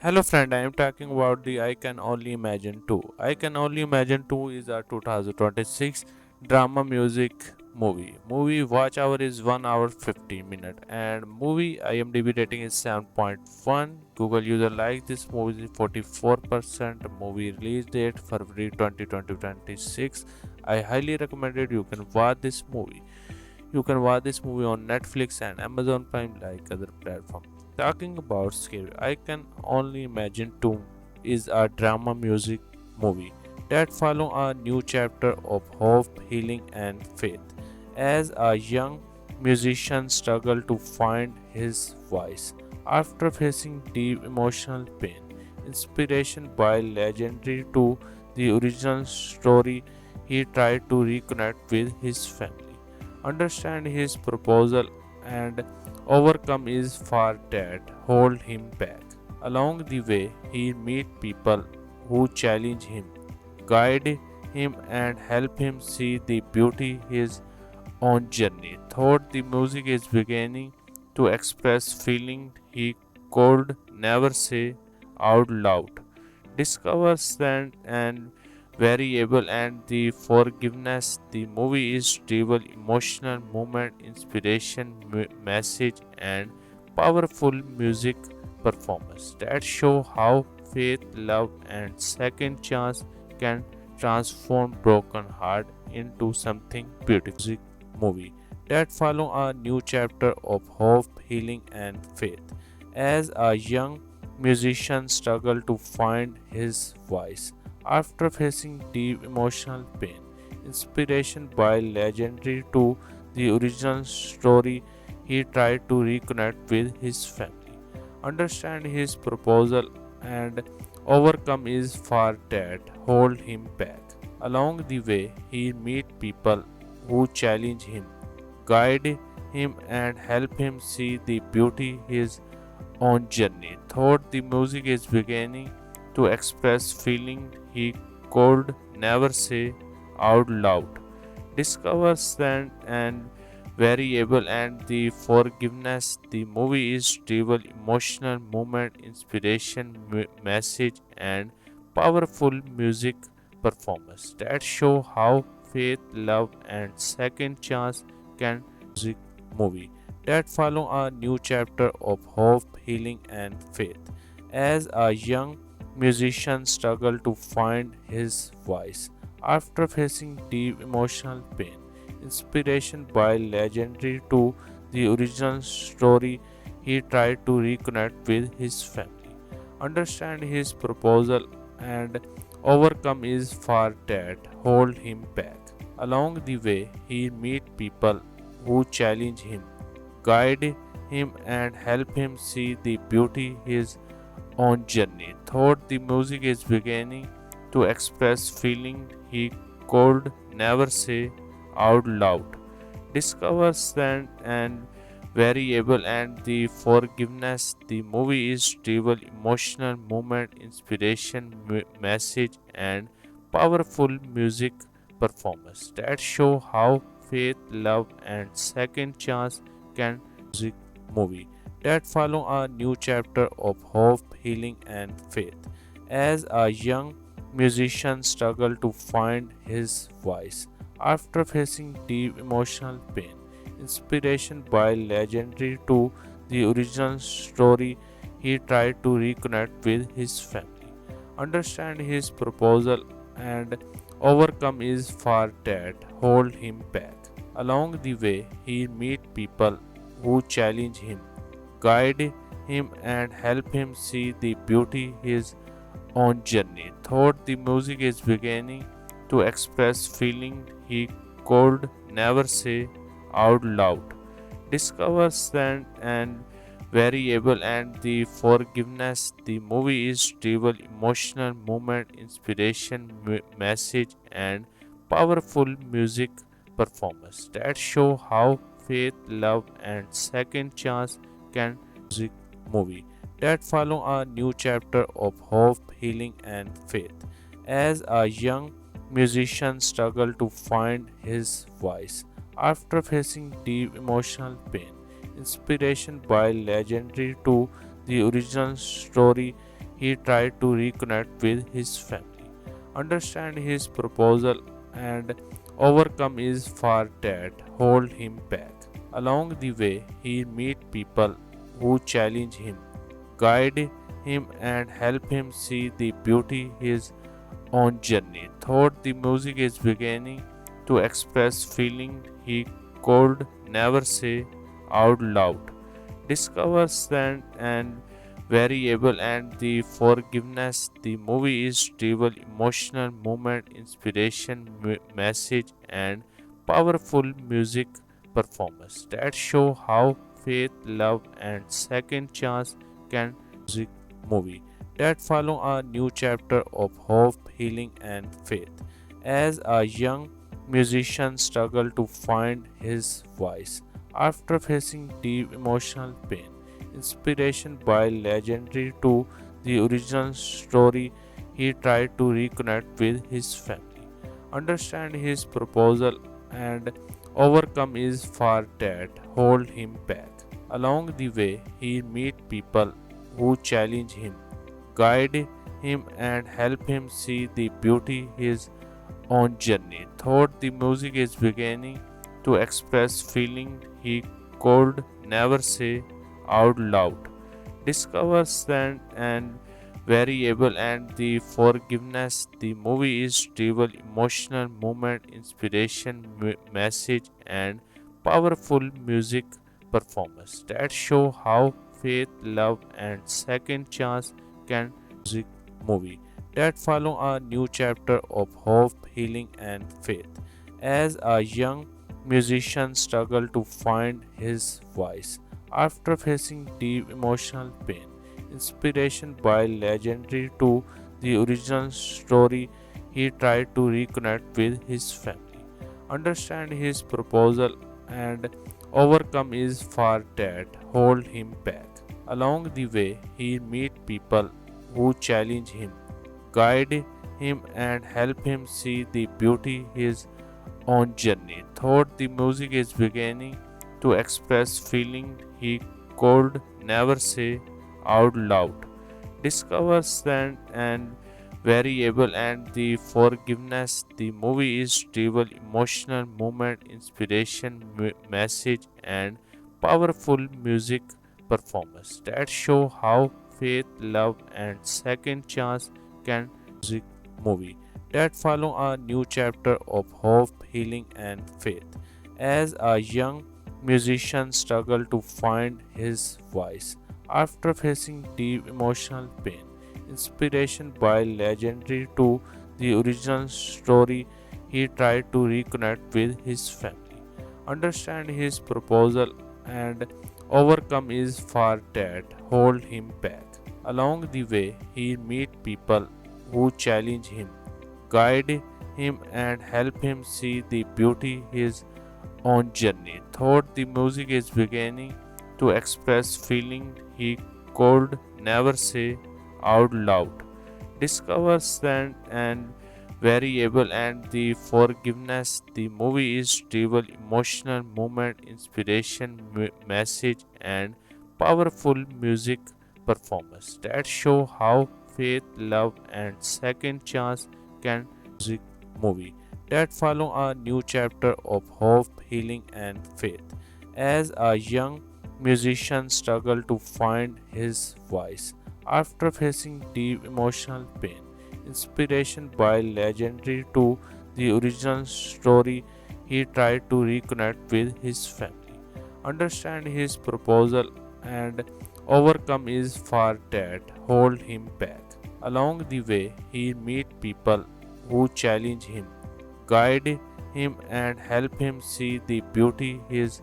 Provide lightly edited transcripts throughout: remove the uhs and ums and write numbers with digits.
Hello friend, I am talking about the I Can Only Imagine 2. I Can Only Imagine 2 is a 2026 drama music movie. Movie watch hour is 1 hour 50 minute and movie IMDb rating is 7.1. Google user like this movie is 44%. Movie release date February 2026. I highly recommend it. You can watch this movie. You can watch this movie on Netflix and Amazon Prime like other platforms. Talking about scary, I Can Only Imagine 2 is a drama music movie that follows a new chapter of hope, healing, and faith. As a young musician struggles to find his voice after facing deep emotional pain, inspiration by legendary to the original story, he tried to reconnect with his family, understand his proposal, and overcome his fear that hold him back. Along the way, he meet people who challenge him, guide him, and help him see the beauty his own journey. Thought the music is beginning to express feeling he could never say out loud. Discover strength and variable and the forgiveness. The movie is stable, emotional moment, inspiration, message, and powerful music performance that show how faith, love, and second chance can transform broken heart into something beautiful. Movie that follow a new chapter of hope, healing, and faith. As a young musician struggled to find his voice after facing deep emotional pain. Inspiration by legendary to the original story, he tried to reconnect with his family, understand his proposal, and overcome his fear that hold him back. Along the way, he meet people who challenge him, guide him, and help him see the beauty his own journey. Thought the music is beginning to express feeling he could never say out loud. Discover strength and variable and the forgiveness. The movie is stable, emotional moment, inspiration, message, and powerful music performance that show how faith, love, and second chance can music movie that follow a new chapter of hope, healing, and faith. As a young musician struggled to find his voice after facing deep emotional pain, inspiration by legendary to the original story, he tried to reconnect with his family, understand his proposal, and overcome his fear that hold him back. Along the way, he meet people who challenge him, guide him, and help him see the beauty his own journey. Thought the music is beginning to express feeling he could never say out loud. Discover strength and variable and the forgiveness. The movie is stable, emotional moment, inspiration, message, and powerful music performance that show how faith, love, and second chance can music movie that follow a new chapter of hope, healing, and faith. As a young musician struggled to find his voice after facing deep emotional pain, inspiration by legendary to the original story, he tried to reconnect with his family, understand his proposal, and overcome his fear that hold him back. Along the way, he meet people who challenge him, guide him, and help him see the beauty his own journey. Thought the music is beginning to express feeling he could never say out loud. Discover strength and variable and the forgiveness. The movie is stable, emotional moment, inspiration, message, and powerful music performance that show how faith, love, and second chance can music movie that follow a new chapter of hope, healing, and faith. As a young musician struggled to find his voice after facing deep emotional pain, inspiration by legendary to the original story, he tried to reconnect with his family, understand his proposal, and overcome his fear that hold him back. Along the way, he meet people who challenge him, guide him, and help him see the beauty his own journey. Thought the music is beginning to express feeling he could never say out loud. Discover stand and variable and the forgiveness. The movie is stable, emotional moment, inspiration, message, and powerful music performance that show how faith, love, and second chance can music movie that follow a new chapter of hope, healing, and faith. As a young musician struggled to find his voice after facing deep emotional pain, inspiration by legendary to the original story, he tried to reconnect with his family, understand his proposal, and overcome his fear that hold him back. Along the way, he meet people who challenge him, guide him, and help him see the beauty his own journey. Thought the music is beginning to express feeling he could never say out loud. Discover stand and variable and the forgiveness. The movie is stable, emotional moment, inspiration, message, and powerful music performance that show how faith, love, and second chance can music movie that follow a new chapter of hope, healing, and faith. As a young musician struggled to find his voice after facing deep emotional pain, inspiration by legendary to the original story, he tried to reconnect with his family, understand his proposal, and overcome his fear that hold him back. Along the way, he meet people who challenge him, guide him, and help him see the beauty his own journey. Thought the music is beginning to express feeling he could never say out loud. Discover stand and variable and the forgiveness. The movie is stable, emotional moment, inspiration, message, and powerful music performance that show how faith, love, and second chance can music movie that follow a new chapter of hope, healing, and faith. As a young musician struggled to find his voice after facing deep emotional pain, inspiration by legendary to the original story, he tried to reconnect with his family, understand his proposal, and overcome his fear that hold him back. Along the way, he meet people who challenge him, guide him, and help him see the beauty his own journey. Thought the music is beginning to express feeling he could never say out loud. Discover stand and variable and the forgiveness. The movie is stable, emotional moment, inspiration, message, and powerful music performance that show how faith, love, and second chance can music movie that follow a new chapter of hope, healing, and faith. As a young musician struggled to find his voice after facing deep emotional pain, inspiration by legendary to the original story, he tried to reconnect with his family, understand his proposal, and overcome his fear that hold him back. Along the way, he meet people who challenge him, guide him, and help him see the beauty his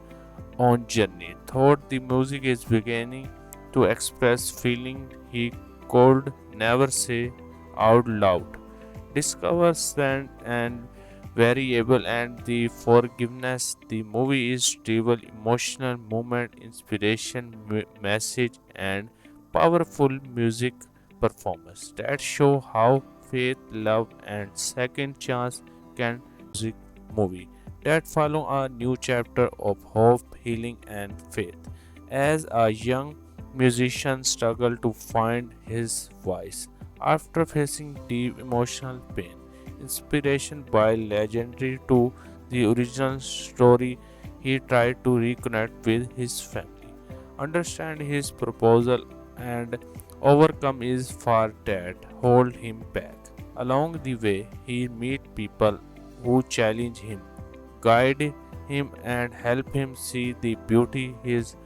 own journey. Thought the music is beginning to express feeling he could never say out loud. Discover stand and variable and the forgiveness. The movie is stable, emotional moment, inspiration, message, and powerful music performance that show how faith, love, and second chance can music movie that follow a new chapter of hope, healing, and faith. As a young musician struggled to find his voice after facing deep emotional pain. Inspiration by legendary to the original story, he tried to reconnect with his family, understand his proposal, and overcome his fear that hold him back. Along the way, he meet people who challenge him, guide him, and help him see the beauty his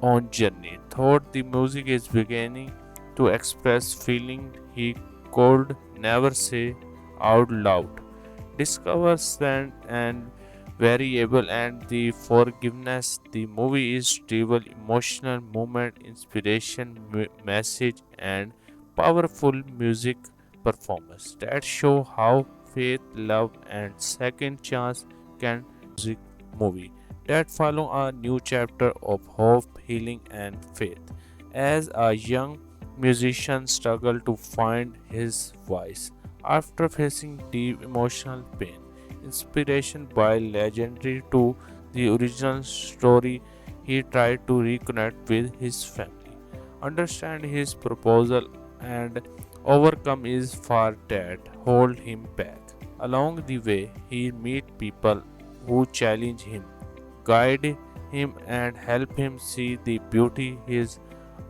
own journey. Thought the music is beginning to express feeling he could never say out loud. Discover strength and variable and the forgiveness. The movie is stable, emotional moment, inspiration, message, and powerful music performance that show how faith, love, and second chance can music movie that follow a new chapter of hope, healing, and faith. As a young musician struggled to find his voice after facing deep emotional pain. Inspiration by legendary to the original story, he tried to reconnect with his family, understand his proposal, and overcome his fear that hold him back. Along the way, he meet people who challenge him, guide him, and help him see the beauty his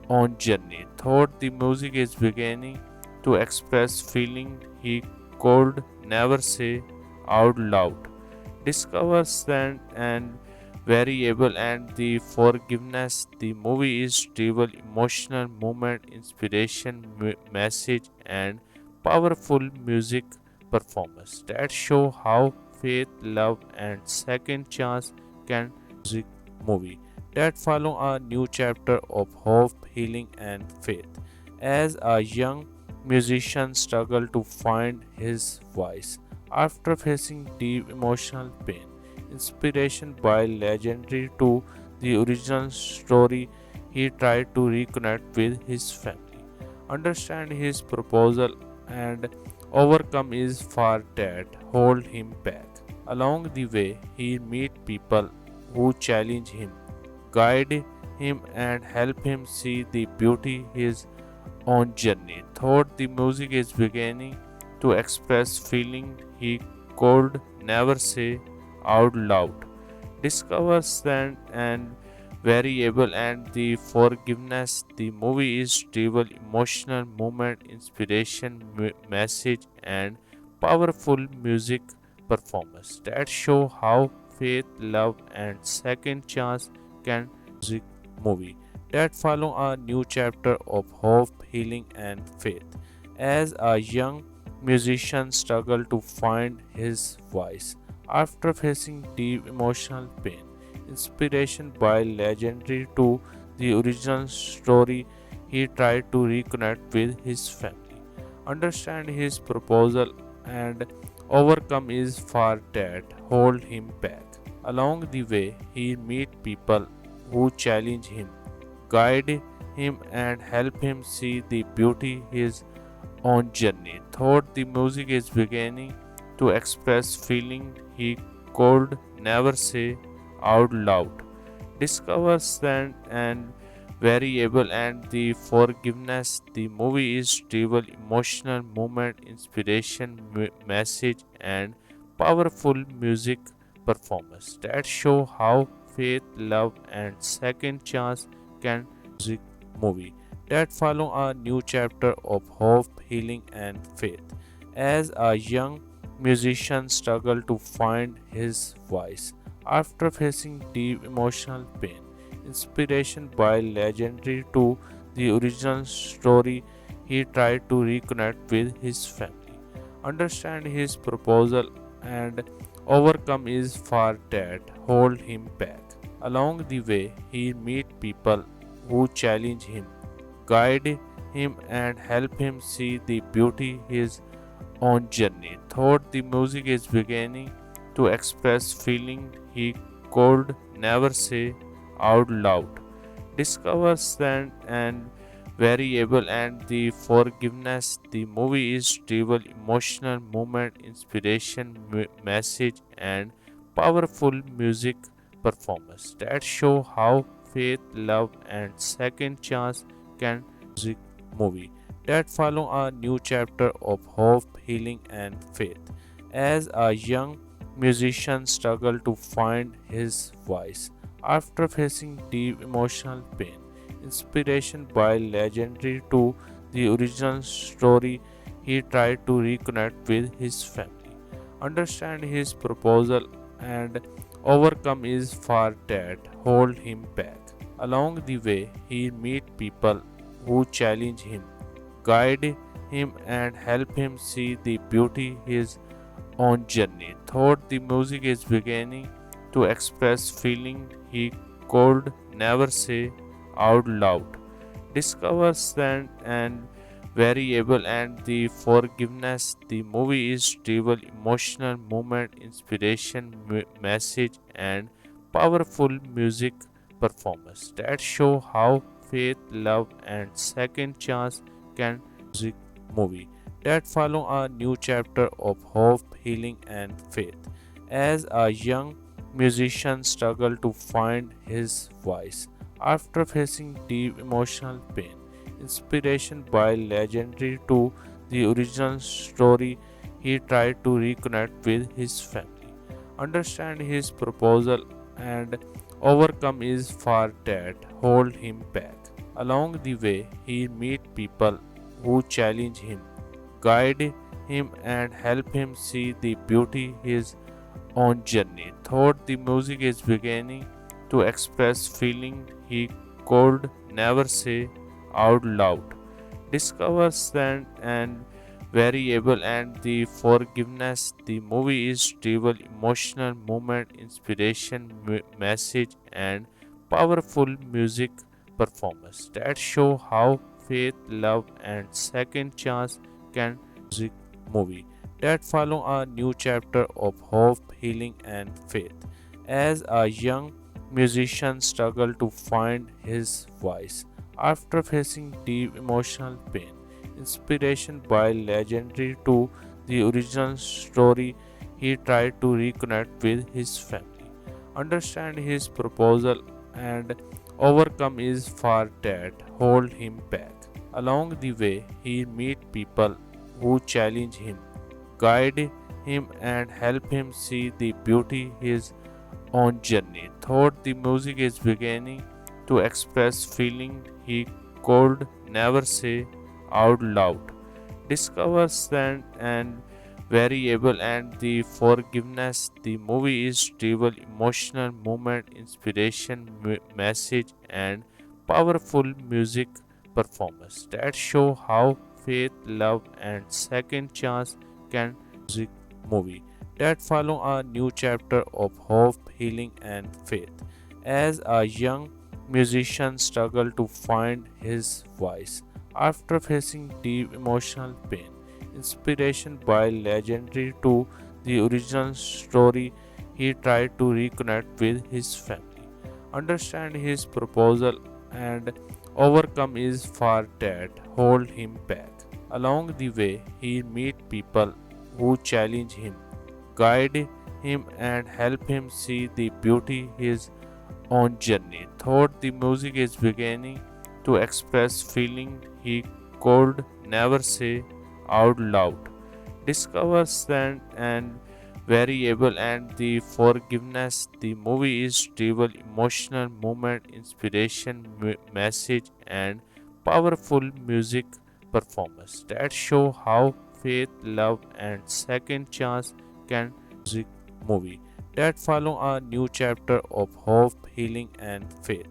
own journey. Thought the music is beginning to express feeling he could never say out loud. Discover strength and variable and the forgiveness. The movie is stable, emotional moment, inspiration, message, and powerful music performance that show how faith, love, and second chance can music movie that follow a new chapter of hope, healing, and faith. As a young musician struggled to find his voice after facing deep emotional pain. Inspiration by legendary to the original story, he tried to reconnect with his family, understand his proposal, and overcome his fear that hold him back. Along the way, he meet people who challenge him, guide him, and help him see the beauty his own journey. Thought the music is beginning to express feeling he could never say out loud. Discover strength and variable and the forgiveness. The movie is stable, emotional moment, inspiration, message, and powerful music performance that show how faith, love, and second chance can music movie that follow a new chapter of hope, healing, and faith. As a young musician struggled to find his voice after facing deep emotional pain. Inspiration by legendary to the original story, he tried to reconnect with his family, understand his proposal, and overcome his fear that hold him back. Along the way, he meet people who challenge him, guide him, and help him see the beauty his own journey. Thought the music is beginning to express feeling he could never say out loud. Discover strength and variable and the forgiveness. The movie is stable, emotional moment, inspiration, message, and powerful music performance that show how faith, love, and second chance can music movie that follow a new chapter of hope, healing, and faith. As a young musician struggled to find his voice after facing deep emotional pain. Inspiration by legendary to the original story, he tried to reconnect with his family, understand his proposal, and overcome his fear that hold him back. Along the way, he meet people who challenge him, guide him, and help him see the beauty his own journey. Thought the music is beginning to express feeling he could never say out loud. Discover strength and variable and the forgiveness. The movie is stable, emotional moment, inspiration, message, and powerful music performance that show how faith, love, and second chance can music movie that follow a new chapter of hope, healing, and faith. As a young musician struggle to find his voice after facing deep emotional pain, inspiration by legendary to the original story, he tried to reconnect with his family, understand his proposal, and overcome his fear that hold him back. Along the way, he meet people who challenge him, guide him, and help him see the beauty his own journey. Thought the music is beginning to express feeling he could never say out loud. Discover strength and variable and the forgiveness. The movie is stable, emotional moment, inspiration, message, and powerful music performance that show how faith, love, and second chance can music movie that follow a new chapter of hope, healing, and faith. As a young musician struggle to find his voice after facing deep emotional pain, inspiration by legendary to the original story, he tried to reconnect with his family, understand his proposal, and overcome his fear that hold him back. Along the way, he meet people who challenge him, guide him, and help him see the beauty his own journey. Thought the music is beginning to express feeling he could never say out loud. Discover strength and variable and the forgiveness. The movie is stable, emotional moment, inspiration, message, and powerful music performance that show how faith, love, and second chance can music movie that follow a new chapter of hope, healing, and faith. As a young musician struggle to find his voice after facing deep emotional pain, inspiration by legendary to the original story, he tried to reconnect with his family, understand his proposal, and overcome his fear that hold him back. Along the way, he meet people who challenge him, guide him, and help him see the beauty his own journey. Thought the music is beginning to express feeling he could never say out loud. Discover strength and variable and the forgiveness. The movie is stable, emotional moment, inspiration, message, and powerful music performance that show how faith, love, and second chance can music movie that follow a new chapter of hope, healing, and faith. As a young musician struggle to find his voice after facing deep emotional pain, inspiration by legendary to the original story, he tried to reconnect with his family, understand his proposal, and overcome his fear that hold him back. Along the way, he meet people who challenge him, guide him, and help him see the beauty his own journey. Thought the music is beginning to express feeling he could never say out loud. Discover strength and variable and the forgiveness. The movie is stable, emotional moment, inspiration, message, and powerful music performance that show how faith, love, and second chance can music movie that follow a new chapter of hope, healing, and faith.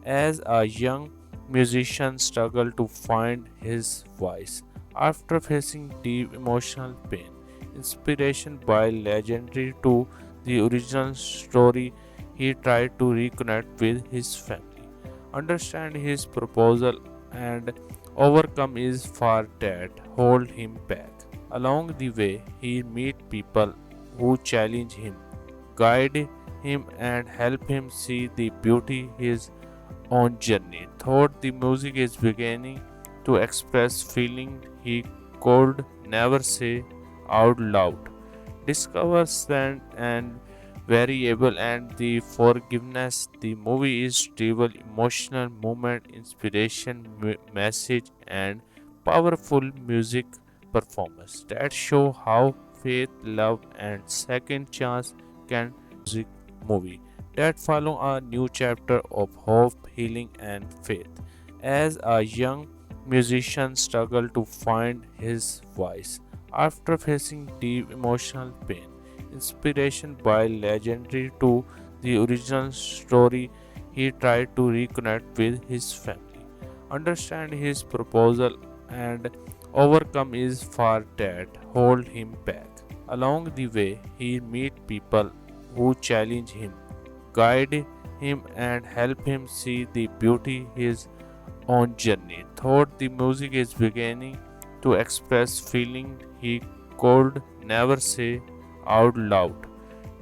As a young musician struggle to find his voice after facing deep emotional pain, inspiration by legendary to the original story, he tried to reconnect with his family, understand his proposal, and overcome his fear that hold him back. Along the way, he meet people who challenge him, guide him, and help him see the beauty his own journey. Thought the music is beginning to express feeling he could never say out loud. Discover strength and variable and the forgiveness. The movie is stable, emotional moment, inspiration, message, and powerful music performance that show how faith, love, and second chance can music movie that follow a new chapter of hope, healing, and faith. As a young musician struggle to find his voice after facing deep emotional pain, inspiration by legendary to the original story, he tried to reconnect with his family, understand his proposal, and overcome his fear that hold him back. Along the way, he meet people who challenge him, guide him, and help him see the beauty his own journey. Thought the music is beginning to express feeling he could never say out loud.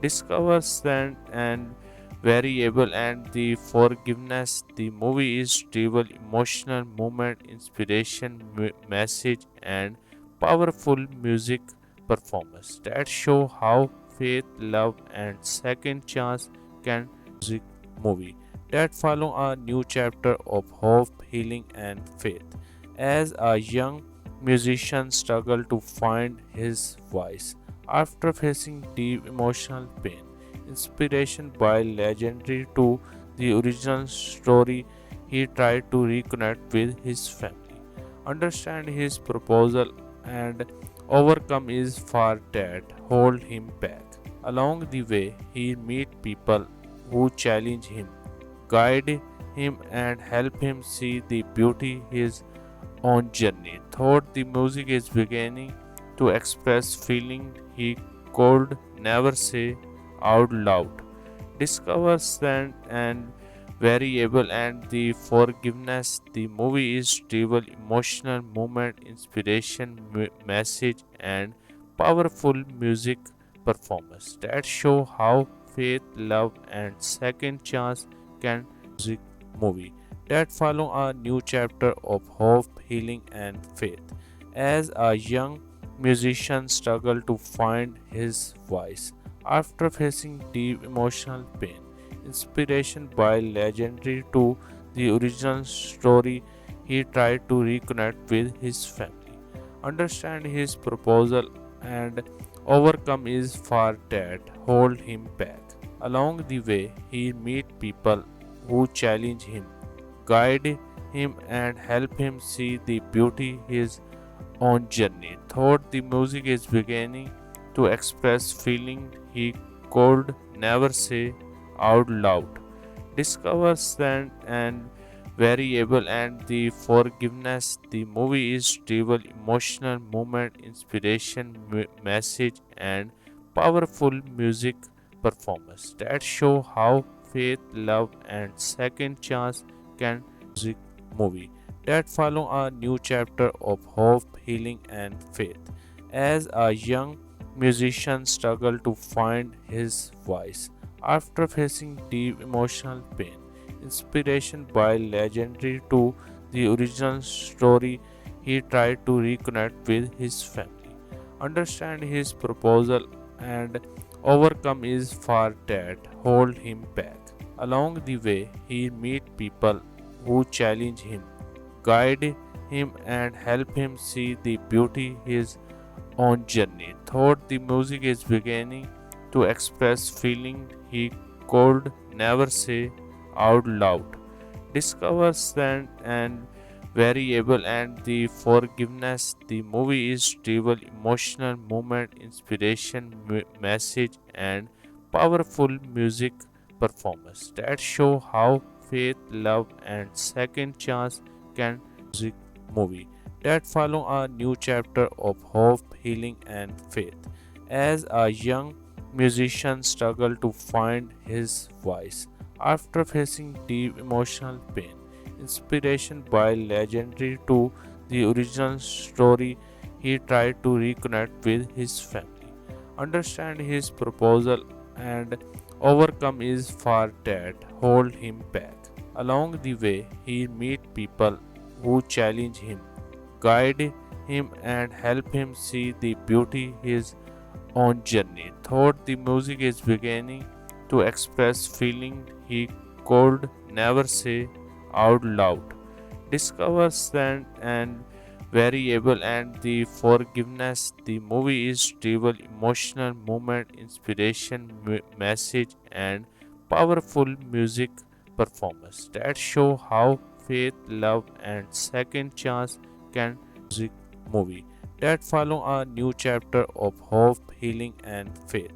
Discover strength and variable and the forgiveness. The movie is stable, emotional moment, inspiration, message, and powerful music performance that show how faith, love, and second chance can music movie that follow a new chapter of hope, healing, and faith. As a young musician struggled to find his voice after facing deep emotional pain, inspiration by legendary to the original story, he tried to reconnect with his family, understand his proposal, and overcome his fear that hold him back. Along the way, he meet people who challenge him, guide him, and help him see the beauty his own journey. Thought the music is beginning to express feeling he could never say out loud. Discover strength and variable and the forgiveness. The movie is stable, emotional moment, inspiration, message, and powerful music performance that show how faith, love, and second chance can music movie that follow a new chapter of hope, healing, and faith. As a young musician struggled to find his voice after facing deep emotional pain, inspiration by legendary to the original story, he tried to reconnect with his family, understand his proposal, and overcome his fear that hold him back. Along the way, he meet people who challenge him, guide him, and help him see the beauty his own journey. Thought the music is beginning to express feeling he could never say out loud. Discover strength and variable and the forgiveness. The movie is stable, emotional moment, inspiration, message, and powerful music performance that show how faith, love, and second chance can music movie that follow a new chapter of hope, healing, and faith. As a young musician struggled to find his voice after facing deep emotional pain, inspiration by legendary to the original story, he tried to reconnect with his family, understand his proposal, and overcome his fear that hold him back. Along the way, he meet people who challenge him, guide him, and help him see the beauty his own journey. Thought the music is beginning to express feeling he could never say out loud. Discover strength and variable and the forgiveness. The movie is stable, emotional moment, inspiration, message, and powerful music performance that show how faith, love, and second chance can music movie that follow a new chapter of hope, healing, and faith. As a young musician struggled to find his voice after facing deep emotional pain, inspiration by legendary to the original story, he tried to reconnect with his family, understand his proposal, and overcome his fear that hold him back. Along the way, he meet people who challenge him, guide him, and help him see the beauty his own journey. Thought the music is beginning to express feeling he could never say out loud. Discover strength and variable and the forgiveness. The movie is stable, emotional moment, inspiration, message, and powerful music performance that show how faith, love, and second chance can music movie that follow a new chapter of hope, healing, and faith.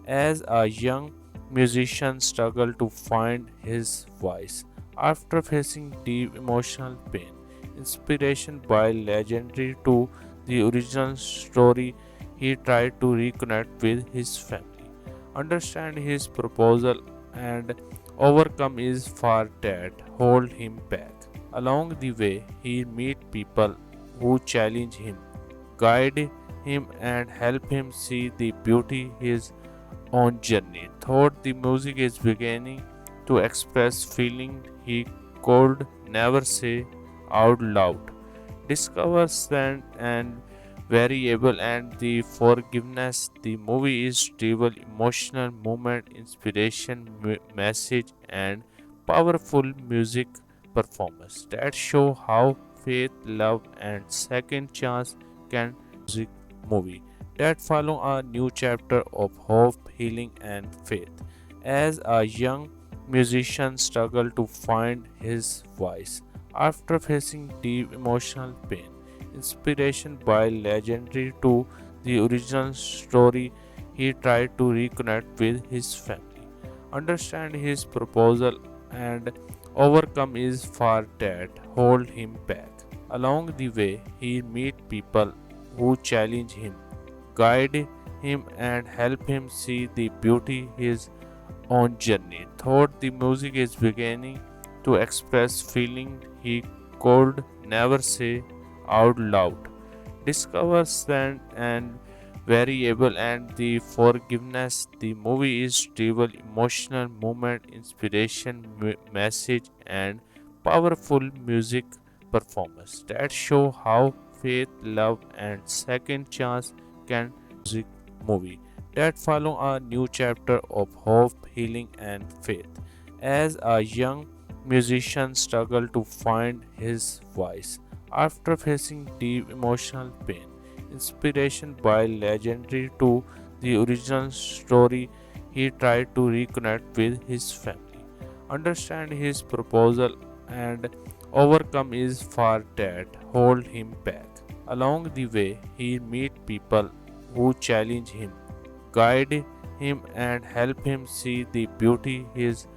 As a young musician struggle to find his voice after facing deep emotional pain. Inspiration by legendary to the original story, he tried to reconnect with his family, understand his proposal, and overcome his fear that hold him back. Along the way, he meet people who challenge him, guide him, and help him see the beauty his own journey. Thought the music is beginning to express feeling he could never say out loud. Discover strength and variable and the forgiveness. The movie is stable, emotional moment, inspiration, message, and powerful music performance that show how faith, love, and second chance can music movie that follow a new chapter of hope, healing, and faith. As a young musician struggle to find his voice after facing deep emotional pain. Inspiration by legendary to the original story, he tried to reconnect with his family, understand his proposal, and overcome his fear that hold him back. Along the way, he meet people who challenge him, guide him, and help him see the beauty his own journey. Thought the music is beginning to express feeling he could never say out loud. Discover strength and variable and the forgiveness. The movie is stable, emotional moment, inspiration, message, and powerful music performance that show how faith, love, and second chance can music movie that follow a new chapter of hope, healing, and faith. As a young musician struggle to find his voice after facing deep emotional pain. Inspiration by legendary to the original story, he tried to reconnect with his family, understand his proposal, and overcome his fear that hold him back. Along the way, he meet people who challenge him, guide him, and help him see the beauty his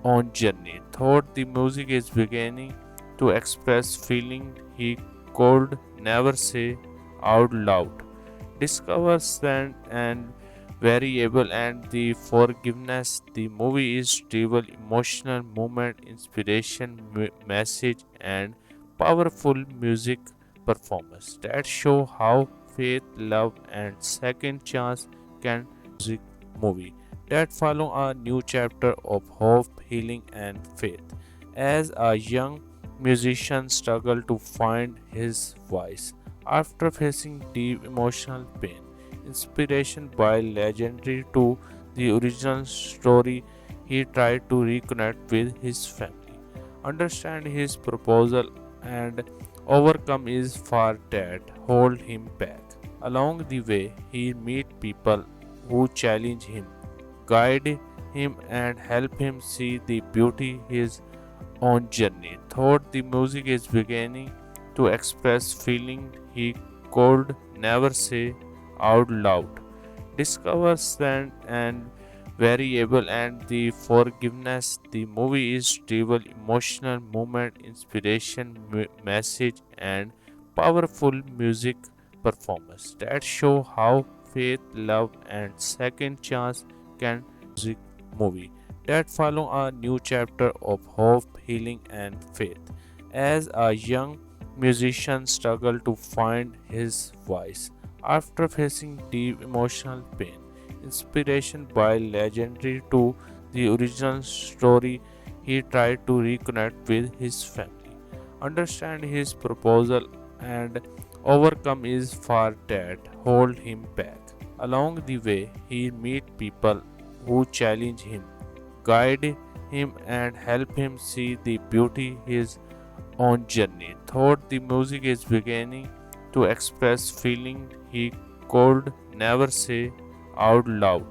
own journey. Thought the music is beginning to express feeling he could never say out loud. Discover strength and variable and the forgiveness. The movie is stable, emotional moment, inspiration, message, and powerful music performance that show how faith, love, and second chance can music movie that follow a new chapter of hope, healing, and faith. As a young musician struggle to find his voice after facing deep emotional pain. Inspiration by legendary to the original story, he tried to reconnect with his family, understand his proposal, and overcome his fear that hold him back. Along the way, he meet people who challenge him, guide him, and help him see the beauty his own journey. Thought the music is beginning to express feeling he could never say out loud. Discover strength and variable and the forgiveness. The movie is stable, emotional moment, inspiration, message, and powerful music performance that show how faith, love, and second chance can music movie that follow a new chapter of hope, healing, and faith. As a young musician struggle to find his voice after facing deep emotional pain. Inspiration by legendary to the original story, he tried to reconnect with his family, understand his proposal, and overcome his fear that hold him back. Along the way, he meet people who challenge him, guide him, and help him see the beauty his own journey. Thought the music is beginning to express feeling he could never say out loud.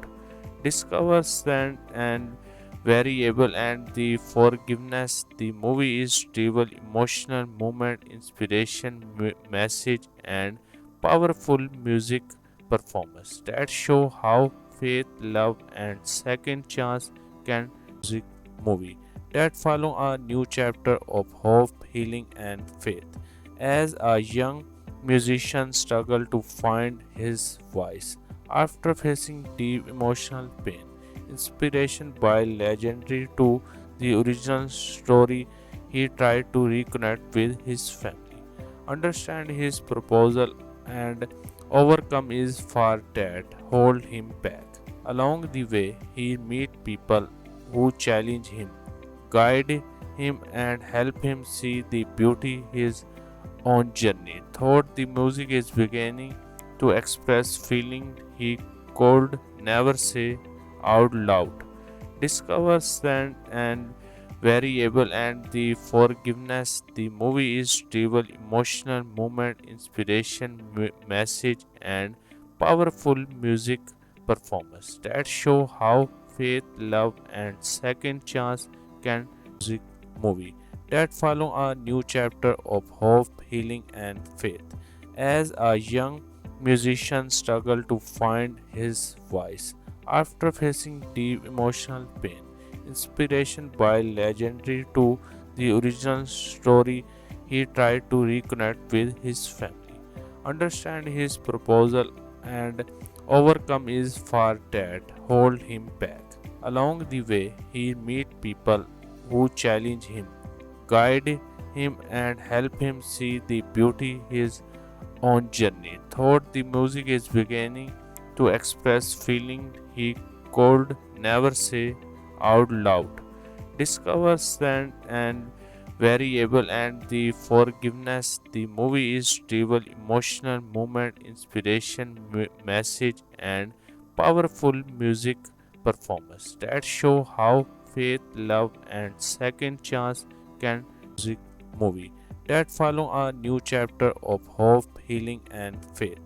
Discover strength and variable and the forgiveness. The movie is stable, emotional moment, inspiration, message, and powerful music performance that show how faith, love, and second chance can music movie that follow a new chapter of hope, healing, and faith. As a young musician struggle to find his voice after facing deep emotional pain, inspiration by legendary to the original story, he tried to reconnect with his family, understand his proposal, and overcome his fear that hold him back. Along the way, he meet people who challenge him, guide him, and help him see the beauty his own journey. Thought the music is beginning to express feeling he could never say out loud. Discover strength and variable and the forgiveness. The movie is stable, emotional moment, inspiration, message, and powerful music performance that show how faith, love, and second chance can music movie that follow a new chapter of hope, healing, and faith. As a young musician struggled to find his voice after facing deep emotional pain, inspiration by legendary to the original story, he tried to reconnect with his family, understand his proposal, and overcome his fear that hold him back. Along the way, he meet people who challenge him, guide him, and help him see the beauty his own journey. Thought the music is beginning to express feeling he could never say out loud. Discover strength and variable and the forgiveness. The movie is stable, emotional moment, inspiration, message, and powerful music performance that show how faith, love, and second chance can music movie that follow a new chapter of hope, healing, and faith.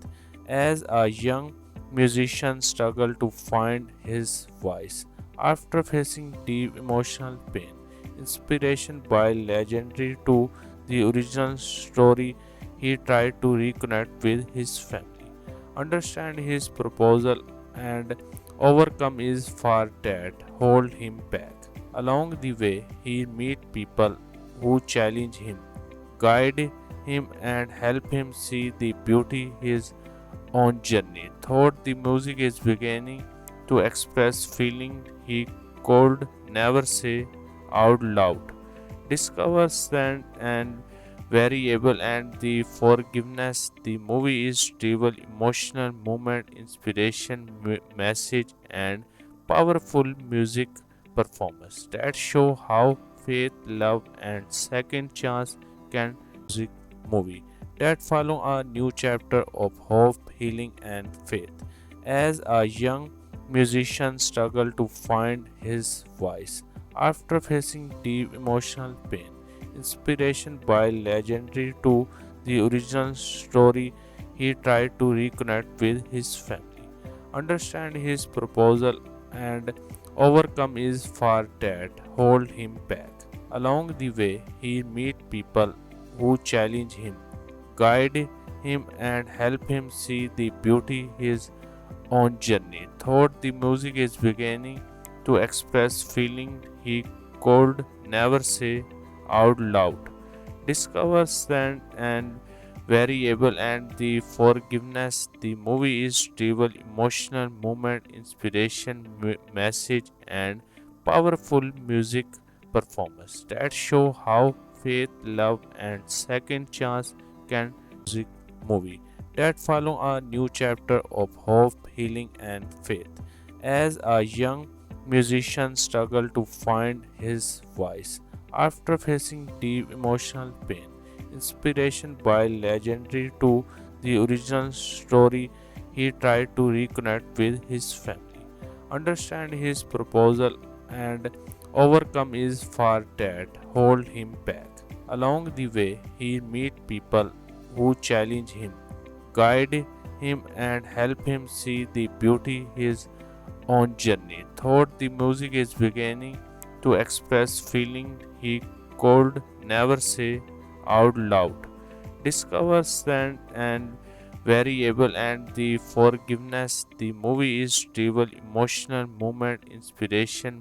As a young musician struggled to find his voice after facing deep emotional pain, inspiration by legendary to the original story, he tried to reconnect with his family, understand his proposal, and overcome his fear that hold him back. Along the way, he meet people who challenge him, guide him, and help him see the beauty his own journey. Thought the music is beginning to express feeling he could never say out loud. Discover strength and variable and the forgiveness. The movie is stable, emotional moment, inspiration, message, and powerful music performance that show how faith, love, and second chance can music movie that follow a new chapter of hope, healing, and faith. As a young musician struggled to find his voice after facing deep emotional pain, inspiration by legendary to the original story, he tried to reconnect with his family, understand his proposal, and overcome his fear that hold him back. Along the way, he meet people who challenge him, guide him, and help him see the beauty his own journey. Thought the music is beginning to express feeling he could never say out loud. Discover strength and variable and the forgiveness. The movie is stable, emotional moment, inspiration, message, and powerful music performance that show how faith, love, and second chance can music movie that follow a new chapter of hope, healing, and faith. As a young musician struggled to find his voice after facing deep emotional pain, inspiration by legendary to the original story, he tried to reconnect with his family, understand his proposal, and overcome his fear that hold him back. Along the way, he meet people who challenge him, guide him, and help him see the beauty his own journey. Thought the music is beginning to express feeling he could never say out loud. Discover strength and variable and the forgiveness. The movie is stable, emotional moment, inspiration,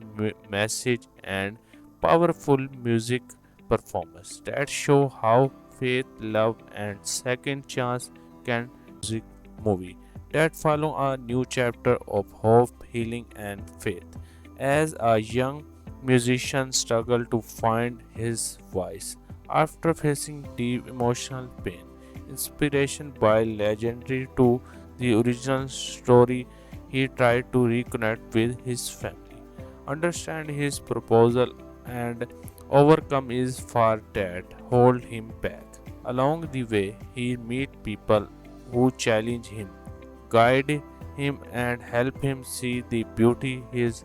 message, and powerful music performance that show how faith, love, and second chance can music movie that follow a new chapter of hope, healing, and faith. As a young musician struggle to find his voice after facing deep emotional pain. Inspiration by legendary to the original story, he tried to reconnect with his family, understand his proposal, and overcome his fear that hold him back. Along the way, he meet people who challenge him, guide him, and help him see the beauty his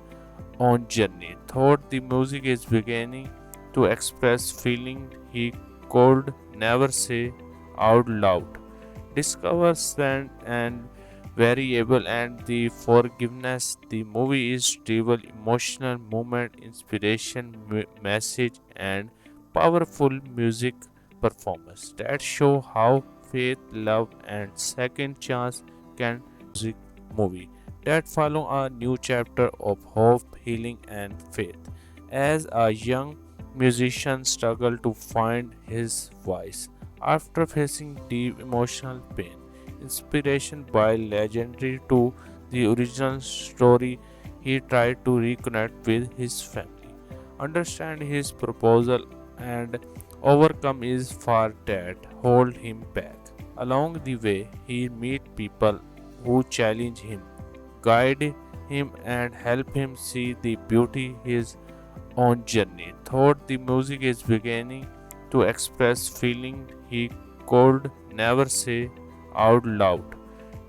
own journey. Thought the music is beginning to express feeling he could never say out loud. Discover strength and variable and the forgiveness. The movie is stable, emotional moment, inspiration, message, and powerful music performance that show how faith, love, and second chance can music movie that follow a new chapter of hope, healing, and faith. As a young musician struggle to find his voice after facing deep emotional pain. Inspiration by legendary to the original story, he tried to reconnect with his family, understand his proposal, and overcome his fear that hold him back. Along the way, he meet people who challenge him, guide him, and help him see the beauty his own journey. Thought the music is beginning to express feeling he could never say out loud.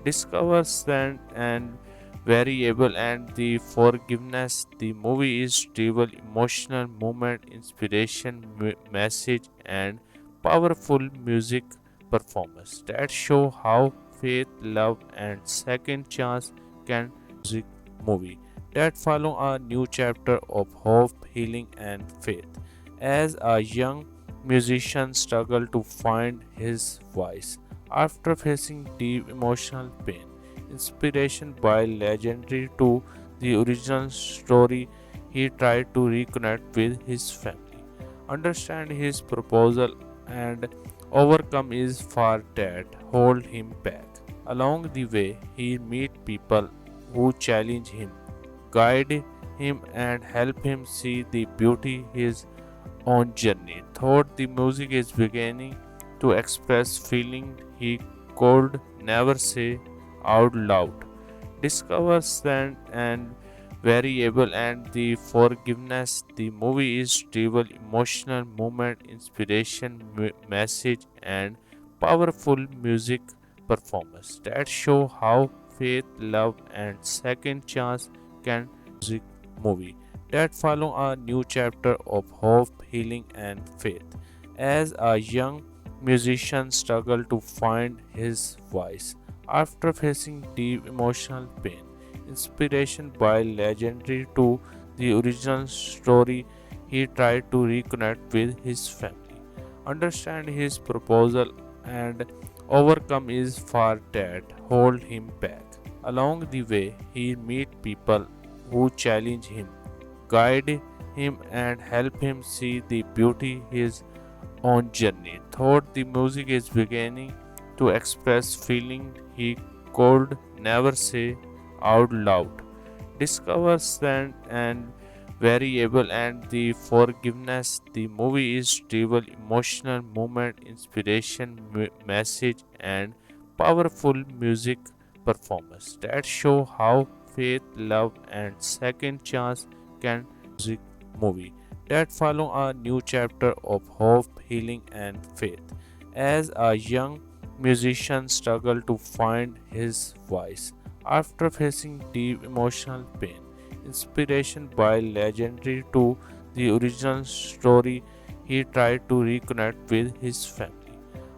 Discover strength and variable and the forgiveness. The movie is stable, emotional moment, inspiration, message, and powerful music performance that show how faith, love, and second chance can music movie that follow a new chapter of hope, healing, and faith. As a young musician struggle to find his voice after facing deep emotional pain. Inspiration by legendary to the original story, he tried to reconnect with his family, understand his proposal, and overcome his fear that hold him back. Along the way, he meet people who challenge him, guide him, and help him see the beauty his own journey. Thought the music is beginning to express feeling he could never say out loud. Discover strength and variable and the forgiveness. The movie is stable, emotional moment, inspiration, message, and powerful music performance that show how faith, love, and second chance can music movie that follow a new chapter of hope, healing, and faith. As a young musician struggle to find his voice after facing deep emotional pain. Inspiration by legendary to the original story, he tried to reconnect with his family, understand his proposal, and overcome his fear that hold him back. Along the way, he meet people who challenge him, guide him, and help him see the beauty his own journey. Thought the music is beginning to express feeling he could never say out loud. Discover strength and variable and the forgiveness. The movie is stable, emotional moment, inspiration, message, and powerful music performance that show how faith, love, and second chance can music movie that follow a new chapter of hope, healing, and faith. As a young musician struggle to find his voice after facing deep emotional pain. Inspiration by legendary to the original story, he tried to reconnect with his family,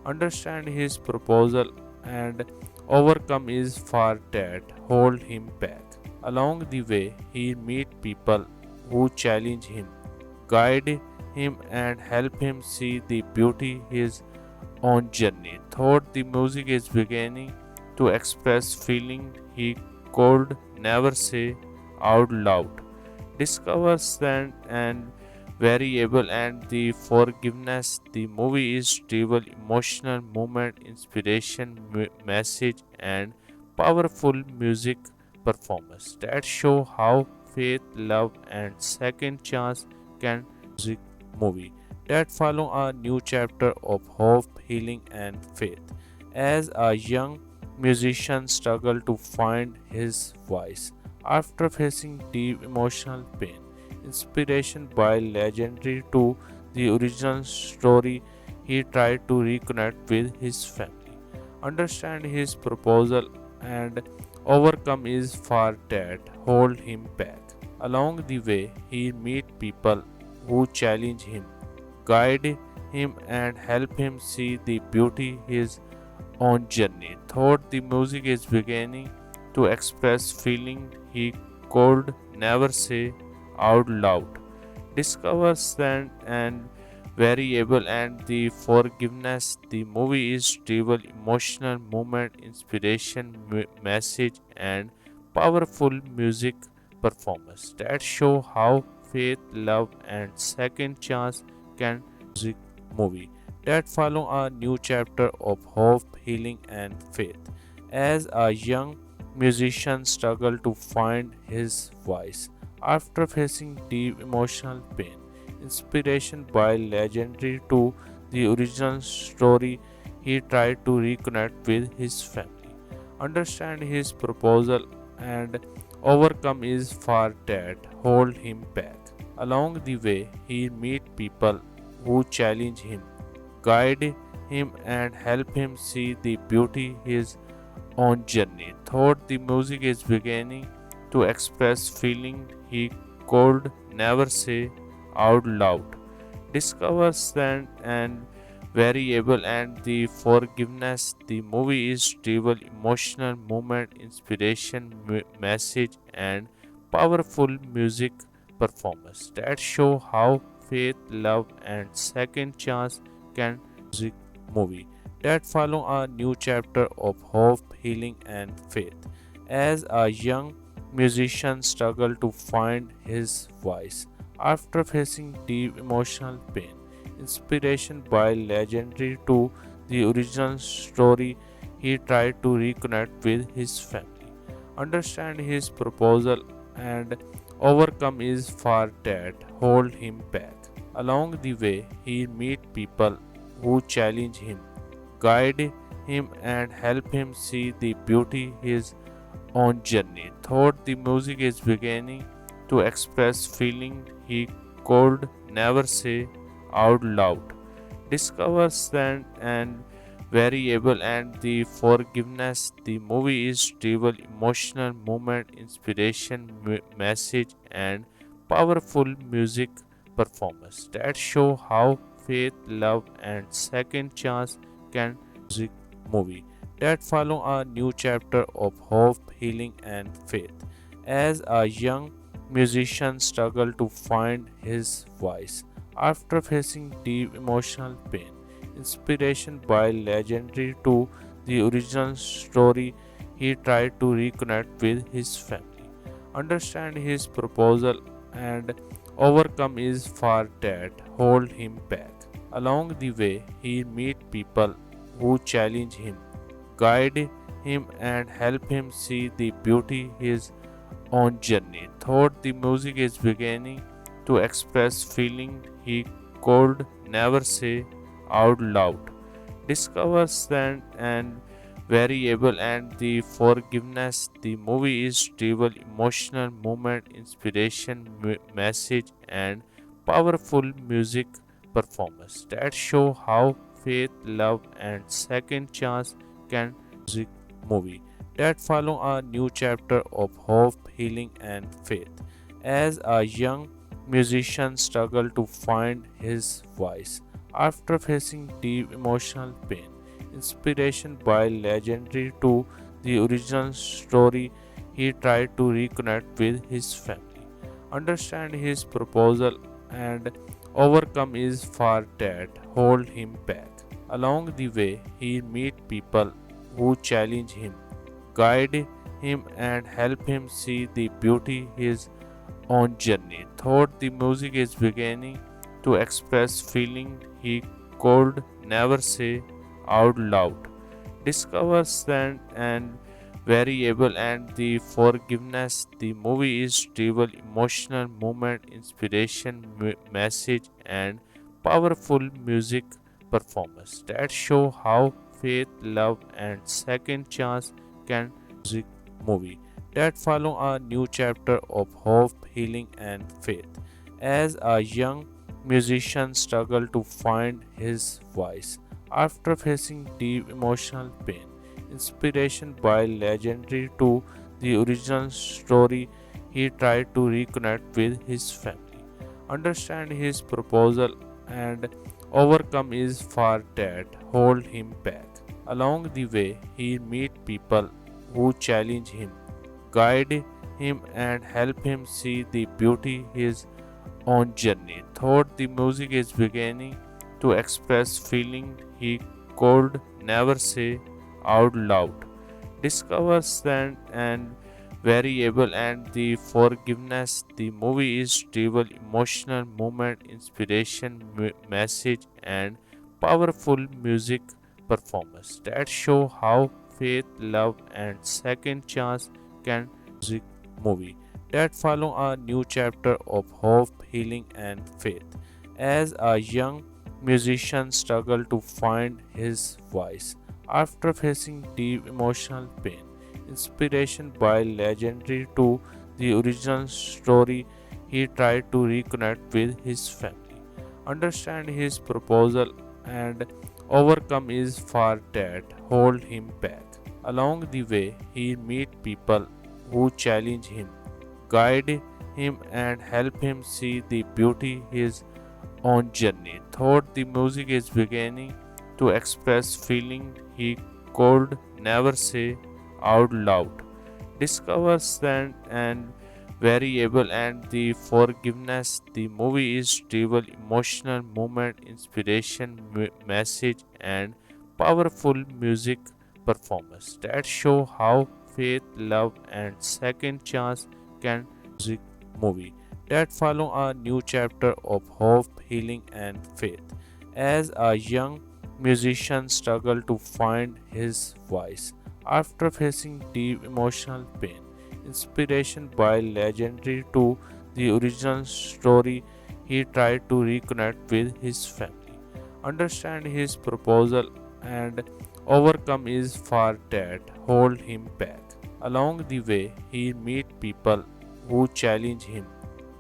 understand his proposal, and overcome his fear that hold him back. Along the way, he meet people who challenge him, guide him, and help him see the beauty his own journey. Thought the music is beginning to express feeling he could never say out loud. Discover strength and variable and the forgiveness. The movie is stable, emotional moment, inspiration, message, and powerful music performance that show how faith, love, and second chance can music movie that follow a new chapter of hope, healing, and faith. As a young musician struggled to find his voice after facing deep emotional pain. Inspiration by legendary to the original story, he tried to reconnect with his family, understand his proposal, and overcome his fear that hold him back. Along the way, he meet people who challenge him, guide him, and help him see the beauty his own journey. Thought the music is beginning to express feeling he could never say out loud. Discover strength and variable and the forgiveness. The movie is stable, emotional moment, inspiration, message, and powerful music performance that show how faith, love, and second chance can music movie that follow a new chapter of hope, healing, and faith. As a young musician struggled to find his voice after facing deep emotional pain. Inspiration by legendary to the original story, he tried to reconnect with his family, understand his proposal, and overcome his fear that hold him back. Along the way, he meet people who challenge him, guide him, and help him see the beauty his own journey. Thought the music is beginning to express feeling he could never say out loud. Discover strength and variable and the forgiveness. The movie is stable, emotional moment, inspiration, message, and powerful music performance that show how faith, love, and second chance can music movie that follow a new chapter of hope, healing, and faith. As a young musician struggled to find his voice after facing deep emotional pain. Inspiration by legendary to the original story, he tried to reconnect with his family, understand his proposal, and overcome his fear that hold him back. Along the way, he meet people who challenge him, guide him, and help him see the beauty his own journey. Thought the music is beginning to express feeling he could never say out loud. Discover strength and variable and the forgiveness. The movie is stable, emotional moment, inspiration, message, and powerful music performance that show how faith, love, and second chance can music movie that follow a new chapter of hope, healing, and faith. As a young musician struggled to find his voice after facing deep emotional pain. Inspiration by legendary to the original story, he tried to reconnect with his family, understand his proposal, and overcome his fear that hold him back. Along the way, he meet people who challenge him, guide him, and help him see the beauty his own journey. Thought the music is beginning to express feeling he could never say out loud. Discover strength and variable and the forgiveness. The movie is stable, emotional moment, inspiration, message, and powerful music performance that show how faith, love, and second chance can music movie that follow a new chapter of hope, healing, and faith. As a young musician struggled to find his voice after facing deep emotional pain, inspiration by legendary to the original story, he tried to reconnect with his family, understand his proposal, and overcome his fear that hold him back. Along the way, he meet people who challenge him, guide him, and help him see the beauty his own journey. Thought the music is beginning to express feeling he could never say out loud. Discover strength and variable and the forgiveness. The movie is stable, emotional moment, inspiration, message, and powerful music performance that show how faith, love, and second chance can music movie that follow a new chapter of hope, healing, and faith. As a young musician struggled to find his voice after facing deep emotional pain, inspiration by legendary to the original story, he tried to reconnect with his family, understand his proposal, and overcome his fear that hold him back. Along the way, he meet people who challenge him, guide him, and help him see the beauty his own journey. Thought the music is beginning to express feeling he could never say out loud. Discover strength and variable and the forgiveness. The movie is stable, emotional moment, inspiration, message, and powerful music performance that show how faith, love, and second chance can music movie that follow a new chapter of hope, healing, and faith. As a young musician struggled to find his voice after facing deep emotional pain, inspiration by legendary to the original story, he tried to reconnect with his family, understand his proposal, and overcome his fear that hold him back. Along the way, he meet people who challenge him, guide him, and help him see the beauty his own journey. Thought the music is beginning to express feeling he could never say out loud. Discover strength and variable and the forgiveness. The movie is stable, emotional moment, inspiration, message, and powerful music performance that show how faith, love, and second chance can music movie that follow a new chapter of hope, healing, and faith. As a young musician struggled to find his voice after facing deep emotional pain, inspiration by legendary to the original story, he tried to reconnect with his family, understand his proposal, and overcome his fear that hold him back. Along the way, he meet people who challenge him,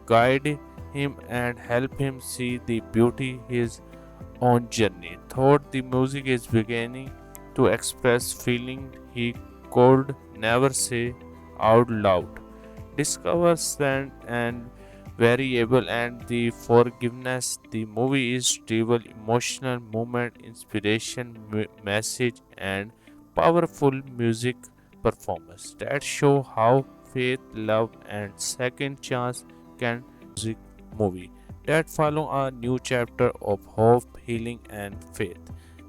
guide him, and help him see the beauty his own journey. Thought the music is beginning to express feeling he could never say out loud. Discover strength and variable and the forgiveness. The movie is stable, emotional moment, inspiration, message, and powerful music performance that show how faith, love, and second chance can music movie that follow a new chapter of hope, healing, and faith.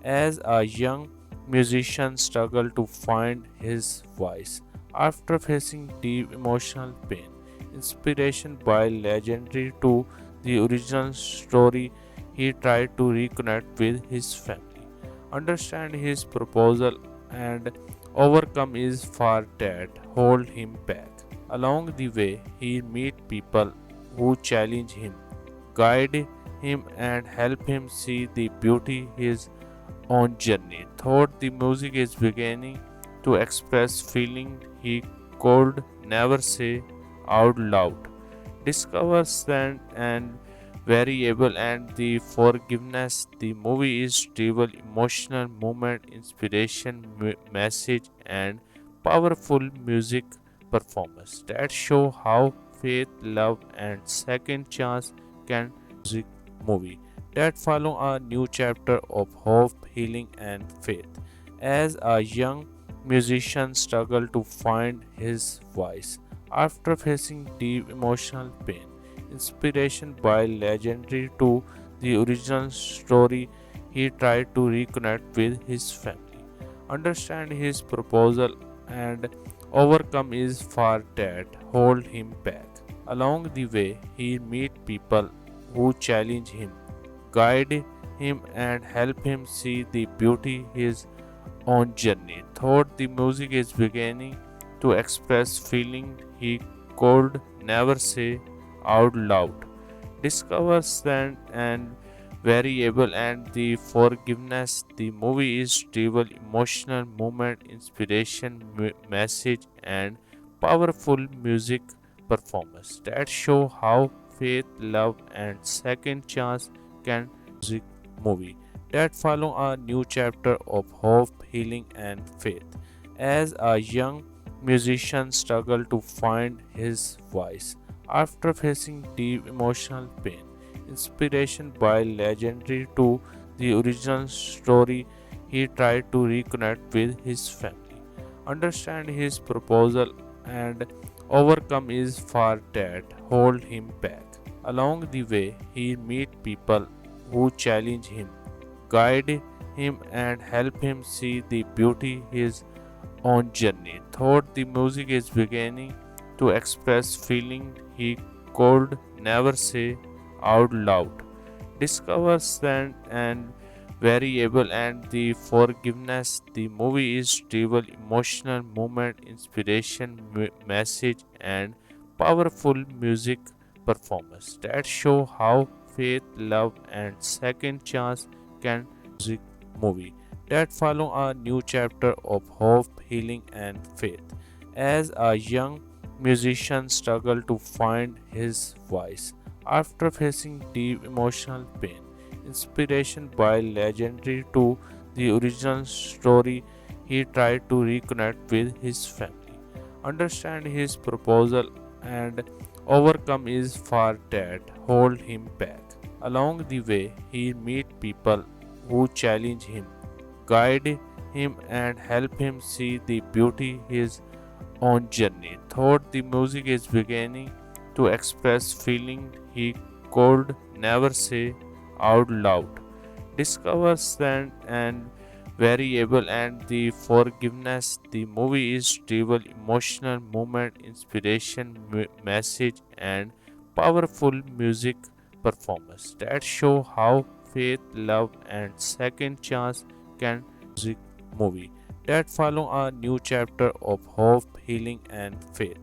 As a young musician struggled to find his voice after facing deep emotional pain, inspiration by legendary to the original story, he tried to reconnect with his family, understand his proposal, and overcome his fear that hold him back. Along the way, he meet people who challenge him, guide him, and help him see the beauty his own journey. Thought the music is beginning to express feeling he could never say out loud. Discover strength and variable and the forgiveness. The movie is stable, emotional moment, inspiration, message, and powerful music performance that show how faith, love, and second chance can music movie that follow a new chapter of hope, healing, and faith. As a young musician struggle to find his voice after facing deep emotional pain, inspiration by legendary to the original story, he tried to reconnect with his family, understand his proposal, and overcome his fear that hold him back. Along the way, he meet people who challenge him, guide him, and help him see the beauty his own journey. Thought the music is beginning to express feeling he could never say out loud. Discover strength and variable and the forgiveness. The movie is stable, emotional moment, inspiration, message, and powerful music performance that show how faith, love, and second chance can music movie that follow a new chapter of hope, healing, and faith. As a young musician struggled to find his voice after facing deep emotional pain, inspiration by legendary to the original story, he tried to reconnect with his family, understand his proposal, and overcome his fear that hold him back. Along the way, he meet people who challenge him, guide him, and help him see the beauty his own journey. Thought the music is beginning to express feeling he could never say out loud. Discover strength and variable and the forgiveness. The movie is stable, emotional moment, inspiration, message, and powerful music performance that show how faith, love, and second chance can music movie that follow a new chapter of hope, healing, and faith. As a young musician struggled to find his voice after facing deep emotional pain, inspiration by legendary to the original story, he tried to reconnect with his family, understand his proposal, and overcome his fear that hold him back. Along the way, he meet people who challenge him, guide him, and help him see the beauty his own journey. Thought the music is beginning to express feeling he could never say out loud. Discover strength and variable and the forgiveness. The movie is stable, emotional moment, inspiration, message, and powerful music performance that show how faith, love, and second chance can music movie that follow a new chapter of hope, healing, and faith.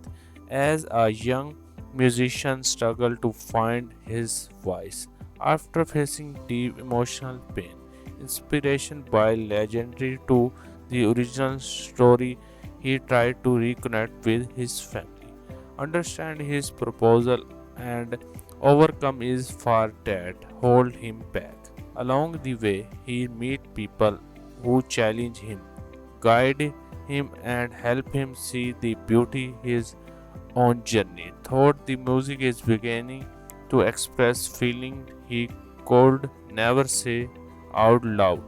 As a young musician struggled to find his voice after facing deep emotional pain, inspiration by legendary to the original story, he tried to reconnect with his family, understand his proposal, and overcome his fear that hold him back. Along the way, he meet people who challenge him, guide him, and help him see the beauty his own journey. Thought the music is beginning to express feeling he could never say out loud.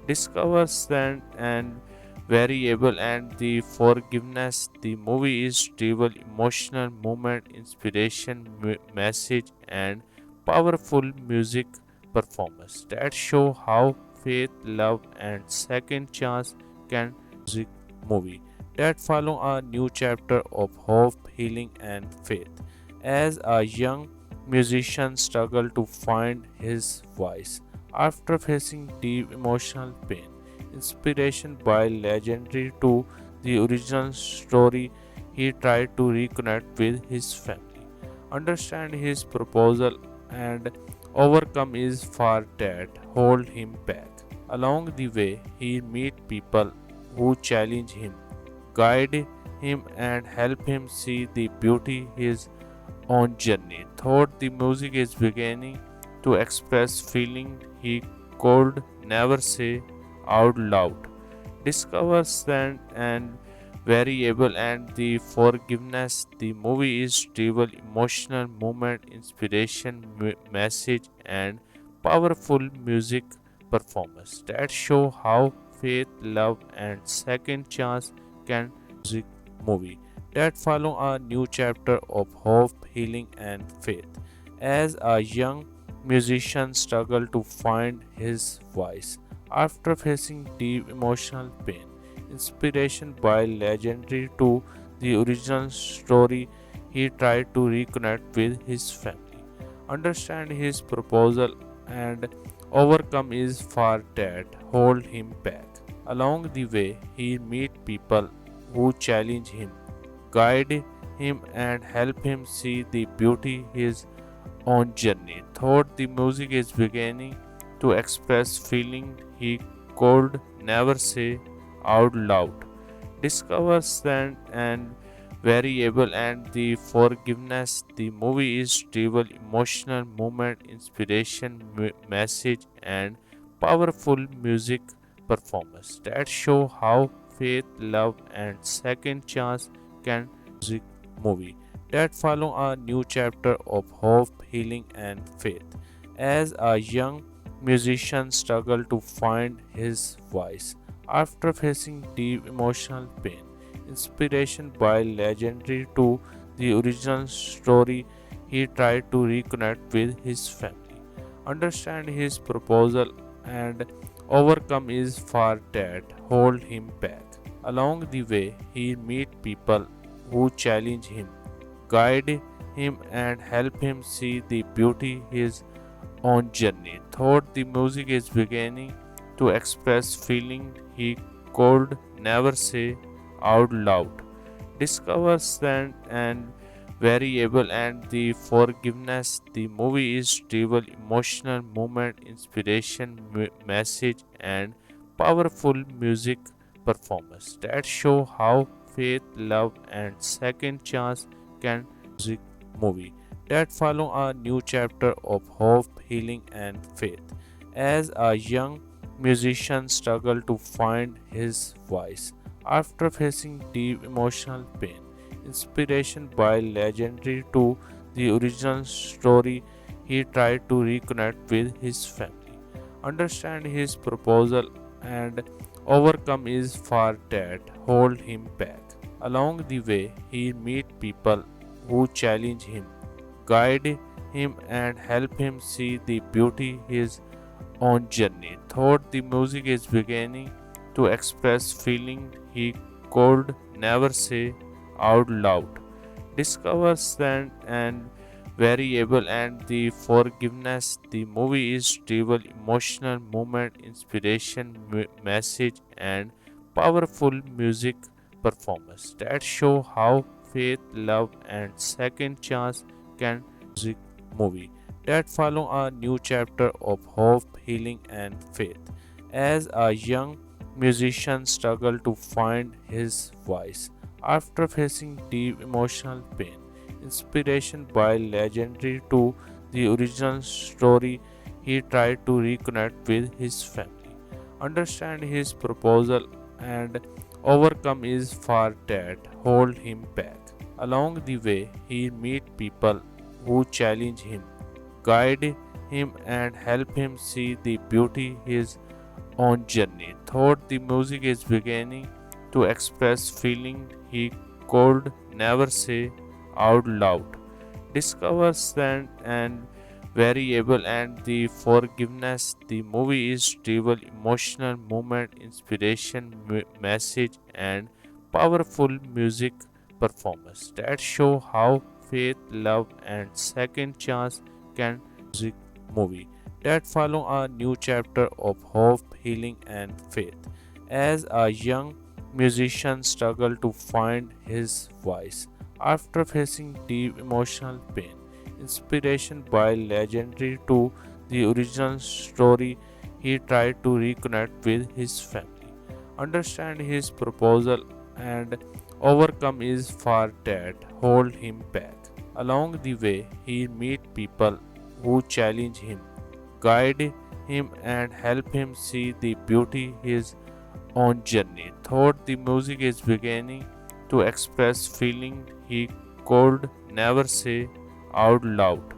Discover strength and variable and the forgiveness. The movie is stable, emotional moment, inspiration, message, and powerful music performance that show how faith, love, and second chance can music movie that follow a new chapter of hope, healing, and faith. As a young musician struggled to find his voice after facing deep emotional pain, inspiration by legendary to the original story, he tried to reconnect with his family, understand his proposal, and overcome his fear that hold him back. Along the way, he meet people who challenge him, guide him, and help him see the beauty his own journey. Thought the music is beginning to express feeling he could never say out loud. Discover strength and variable and the forgiveness. The movie is stable, emotional moment, inspiration, message, and powerful music performance that show how faith, love, and second chance can music movie that follow a new chapter of hope, healing, and faith. As a young musician struggled to find his voice after facing deep emotional pain. Inspiration by legendary to the original story, he tried to reconnect with his family, understand his proposal, and overcome his fear that hold him back. Along the way, he meet people who challenge him, guide him, and help him see the beauty his own journey. Thought the music is beginning to express feeling he could never say out loud. Discover strength and variable and the forgiveness. The movie is stable, emotional moment, inspiration, message, and powerful music performance that show how faith, love, and second chance can music movie that follow a new chapter of hope, healing, and faith. As a young musician struggled to find his voice after facing deep emotional pain. Inspiration by legendary to the original story, he tried to reconnect with his family, understand his proposal, and overcome his fear that hold him back. Along the way, he meet people who challenge him, guide him, and help him see the beauty his own journey. Thought the music is beginning to express feeling he could never say out loud. Discover strength and variable and the forgiveness. The movie is stable, emotional moment, inspiration, message, and powerful music performance that show how faith, love, and second chance can music movie that follow a new chapter of hope, healing, and faith. As a young musician struggled to find his voice after facing deep emotional pain. Inspiration by legendary to the original story, he tried to reconnect with his family, understand his proposal, and overcome his fear that hold him back. Along the way, he meet people who challenge him, guide him, and help him see the beauty his own journey. Thought the music is beginning to express feeling he could never say out loud. Discover strength and variable and the forgiveness. The movie is stable, emotional moment, inspiration, message, and powerful music performance that show how faith, love, and second chance can music movie that follow a new chapter of hope, healing, and faith. As a young musician struggled to find his voice after facing deep emotional pain. Inspiration by legendary to the original story, he tried to reconnect with his family, understand his proposal, and overcome his fear that hold him back. Along the way, he meet people who challenge him, guide him, and help him see the beauty his own journey. Thought the music is beginning to express feeling he could never say out loud. Discover strength and variable and the forgiveness. The movie is stable, emotional moment, inspiration, message, and powerful music performance that show how faith, love, and second chance can music movie that follow a new chapter of hope, healing, and faith. As a young musician struggled to find his voice after facing deep emotional pain. Inspiration by legendary to the original story, he tried to reconnect with his family, understand his proposal, and overcome his fear that hold him back. Along the way, he meet people who challenge him, guide him, and help him see the beauty his own journey. Thought the music is beginning to express feeling he could never say out loud.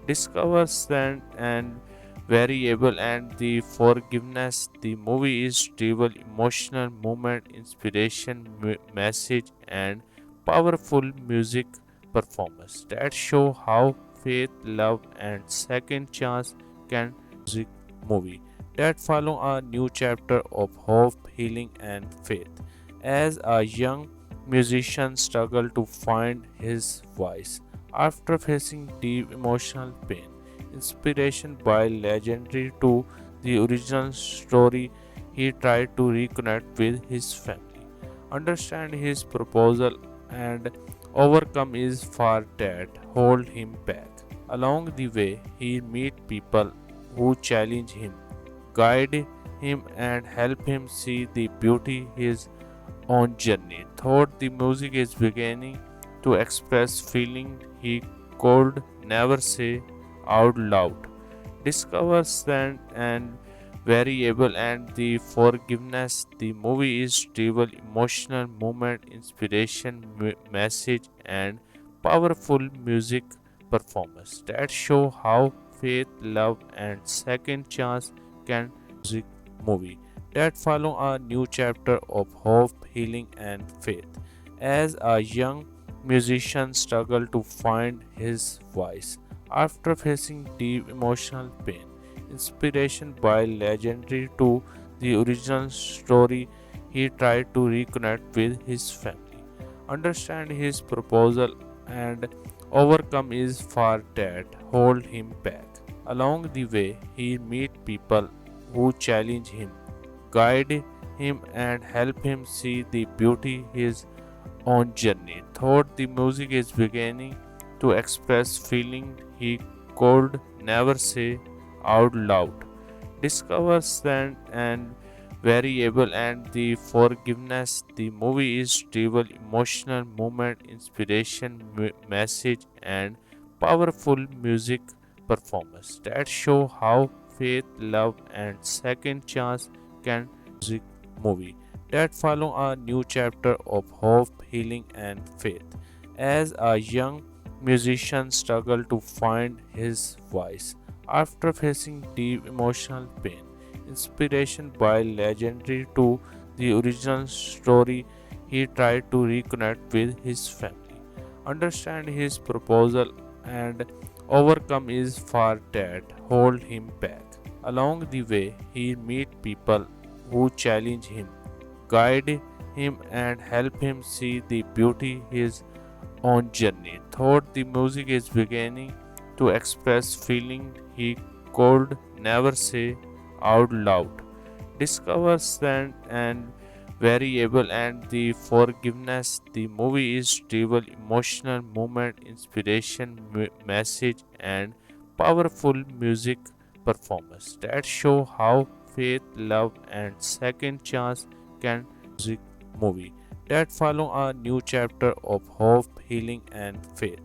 Discover strength and variable and the forgiveness. The movie is trivial, emotional moment, inspiration, message, and powerful music performance that show how faith, love, and second chance can music movie that follow a new chapter of hope, healing, and faith. As a young musician struggle to find his voice after facing deep emotional pain. Inspiration by legendary to the original story, he tried to reconnect with his family, understand his proposal, and overcome his fear that hold him back. Along the way, he meet people who challenge him, guide him, and help him see the beauty his own journey. Thought the music is beginning to express feeling he could never say out loud. Discover strength and variable and the forgiveness. The movie is trivial, emotional moment, inspiration, message, and powerful music performance that show how faith, love, and second chance can music movie that follow a new chapter of hope, healing, and faith. As a young musician struggle to find his voice after facing deep emotional pain. Inspiration by legendary to the original story, he tried to reconnect with his family, understand his proposal, and overcome his fear that hold him back. Along the way, he meet people who challenge him, guide him, and help him see the beauty his own journey. Thought the music is beginning to express feeling he could never say out loud. Discover strength and variable and the forgiveness. The movie is trivial, emotional moment, inspiration, message, and powerful music performance that show how faith, love, and second chance can music movie that follow a new chapter of hope, healing, and faith. As a young musician struggle to find his voice after facing deep emotional pain. Inspiration by legendary to the original story, he tried to reconnect with his family, understand his proposal, and overcome his fear that hold him back. Along the way, he meet people who challenge him, guide him, and help him see the beauty his own journey. Thought the music is beginning to express feeling he could never say out loud. Discover strength and variable and the forgiveness. The movie is trivial, emotional moment, inspiration, message, and powerful music performance that show how faith, love, and second chance can music movie that follow a new chapter of hope, healing, and faith.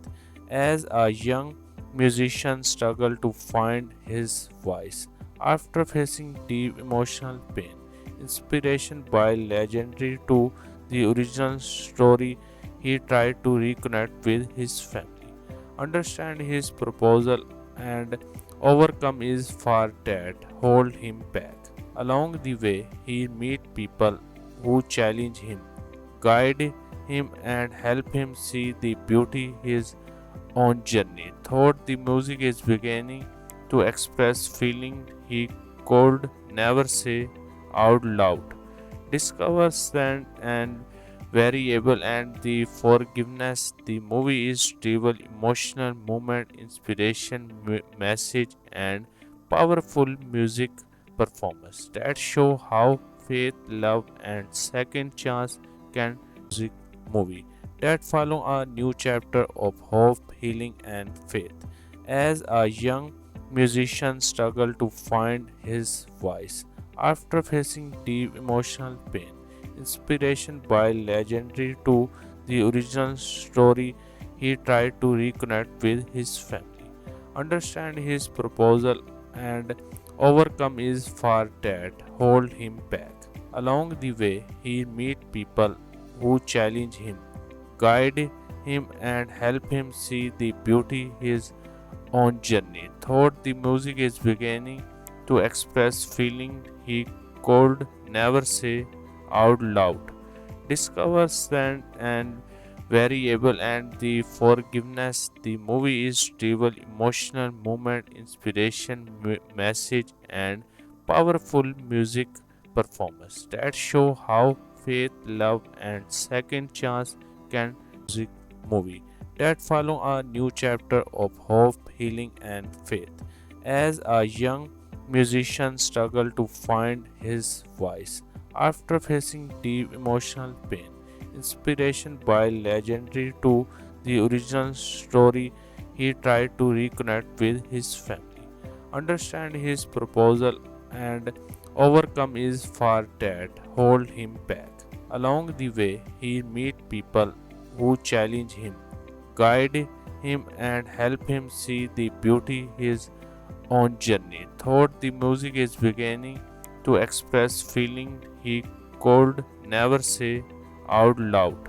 As a young musician struggle to find his voice after facing deep emotional pain. Inspiration by legendary to the original story, he tried to reconnect with his family, understand his proposal, and overcome his fear that hold him back. Along the way, he meet people who challenge him, guide him, and help him see the beauty his own journey. Thought the music is beginning to express feeling he could never say out loud. Discover strength and variable and the forgiveness. The movie is trivial, emotional moment, inspiration, message, and powerful music performance that show how faith, love, and second chance can music movie that follow a new chapter of hope, healing, and faith. As a young musician struggle to find his voice after facing deep emotional pain. Inspiration by legendary to the original story, he tried to reconnect with his family, understand his proposal, and overcome his fear that hold him back. Along the way, he meet people who challenge him, guide him and help him see the beauty his own journey. Thought the music is beginning to express feeling he could never say out loud. Discover strength and variable and the forgiveness. The movie is trivial, emotional moment, inspiration, message, and powerful music performance that show how faith, love, and second chance can music movie that follow a new chapter of hope, healing, and faith. As a young musician struggle to find his voice after facing deep emotional pain. Inspiration by legendary to the original story, he tried to reconnect with his family, understand his proposal, and overcome his fear that hold him back. Along the way, he meet people who challenge him, guide him, and help him see the beauty his own journey. Thought the music is beginning to express feeling he could never say out loud.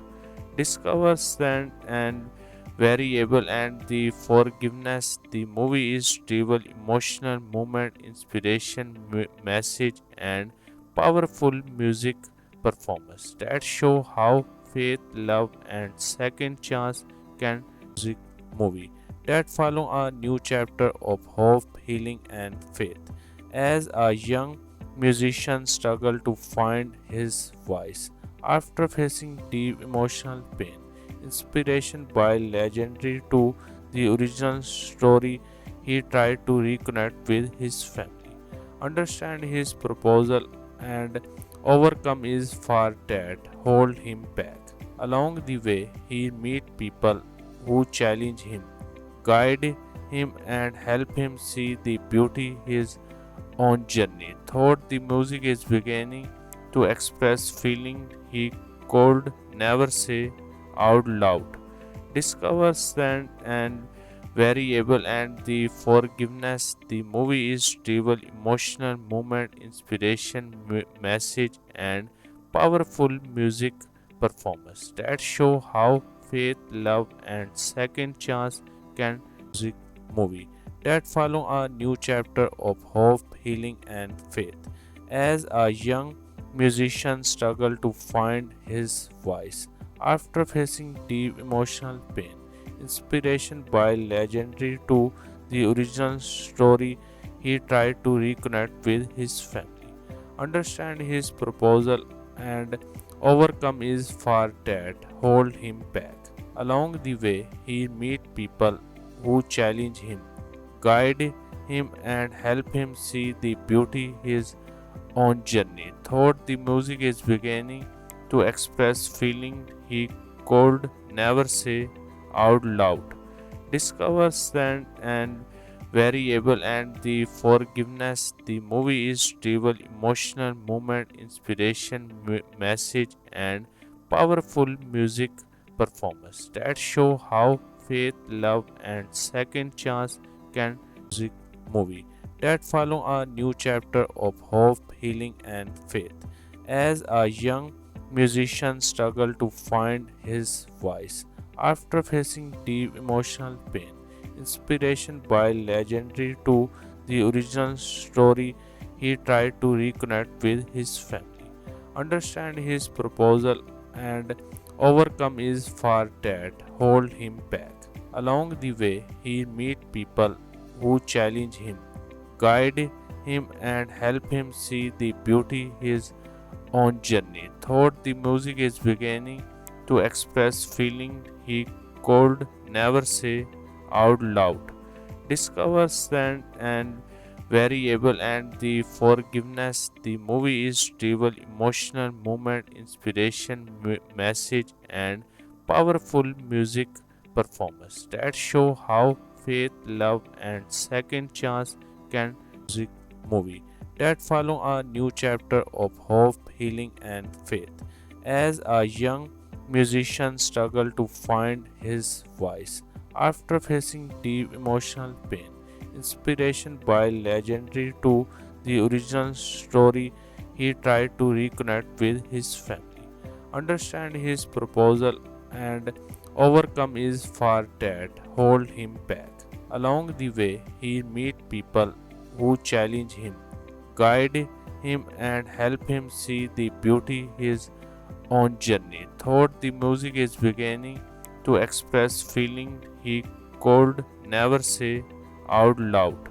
Discover strength and variable and the forgiveness. The movie is trivial, emotional moment, inspiration, message, and powerful music performance that show how faith, love, and second chance can music movie that follow a new chapter of hope, healing, and faith. As a young musician struggled to find his voice after facing deep emotional pain. Inspiration by legendary to the original story, he tried to reconnect with his family, understand his proposal, and overcome his fear that hold him back. Along the way, he meet people who challenge him, guide him, and help him see the beauty his own journey. Thought the music is beginning to express feeling he could never say out loud. Discover strength and variable and the forgiveness. The movie is trivial, emotional moment, inspiration, message, and powerful music performance that show how faith, love, and second chance can music movie that follow a new chapter of hope, healing, and faith. As a young musician struggled to find his voice after facing deep emotional pain. Inspiration by legendary to the original story, he tried to reconnect with his family, understand his proposal, and overcome his fear that hold him back. Along the way, he meet people who challenge him, guide him, and help him see the beauty his own journey. Thought the music is beginning to express feeling he could never say out loud. Discover strength and variable and the forgiveness. The movie is trivial, emotional moment, inspiration, message, and powerful music performance that show how faith, love, and second chance can music movie that follow a new chapter of hope, healing, and faith. As a young musician struggled to find his voice after facing deep emotional pain. Inspiration by legendary to the original story, he tried to reconnect with his family, understand his proposal, and overcome his fear that hold him back. Along the way, he meet people who challenge him, guide him, and help him see the beauty his own journey. Thought the music is beginning to express feeling he could never say out loud. Discover strength and variable and the forgiveness. The movie is trivial, emotional moment, inspiration, message, and powerful music performance that show how faith, love, and second chance can music movie that follow a new chapter of hope, healing, and faith. As a young musician struggled to find his voice after facing deep emotional pain. Inspiration by legendary to the original story, he tried to reconnect with his family, understand his proposal, and overcome his fear that hold him back. Along the way, he meet people who challenge him, guide him, and help him see the beauty his own journey. Thought the music is beginning to express feeling he could never say out loud.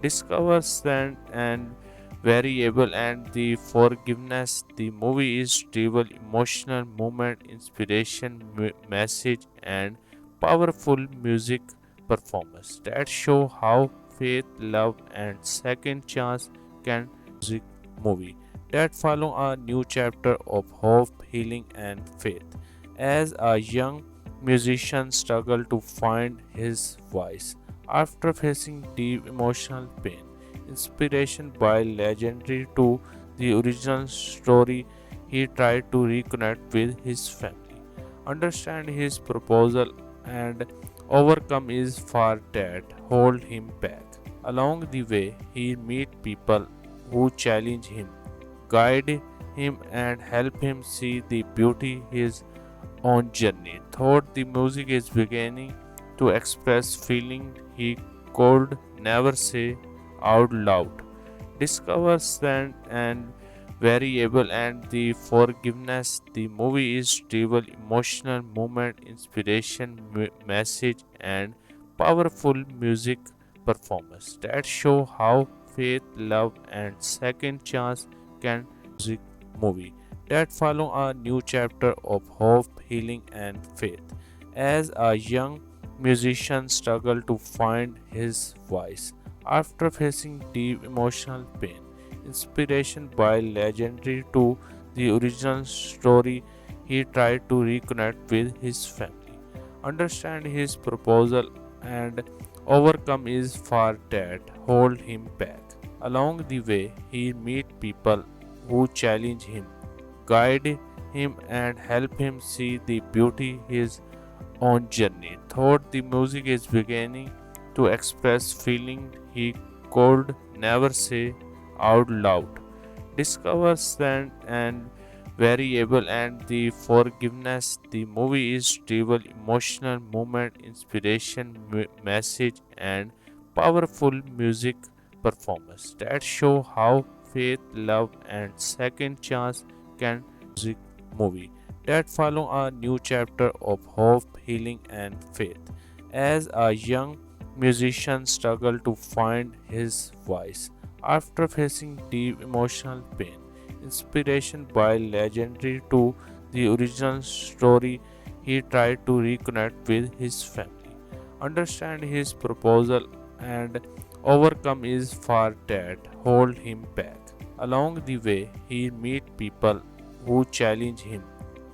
Discover stand and variable and the forgiveness. The movie is stable, emotional moment, inspiration, message, and powerful music performance that show how faith, love, and second chance can music movie that follow a new chapter of hope, healing, and faith. As a young musician struggle to find his voice after facing deep emotional pain. Inspiration by legendary to the original story, he tried to reconnect with his family, understand his proposal, and overcome his fear that hold him back. Along the way, he meet people who challenge him, guide him, and help him see the beauty his own journey. Thought the music is beginning to express feeling he could never say out loud. Discover stand and variable and the forgiveness. The movie is stable, emotional moment, inspiration, message, and powerful music performance that show how faith, love, and second chance can music movie that follow a new chapter of hope, healing, and faith. As a young musician struggle to find his voice after facing deep emotional pain. Inspiration by legendary to the original story, he tried to reconnect with his family, understand his proposal, and overcome his fear that hold him back. Along the way, he meet people who challenge him, guide him, and help him see the beauty his own journey. Thought the music is beginning to express feeling he could never say out loud. Discover stand and variable and the forgiveness. The movie is stable, emotional moment, inspiration, message, and powerful music performance that show how faith, love, and second chance can music movie that follow a new chapter of hope, healing, and faith. As a young musician struggle to find his voice after facing deep emotional pain. Inspiration by legendary to the original story, he tried to reconnect with his family, understand his proposal, and overcome his fear that hold him back. Along the way, he meet people who challenge him,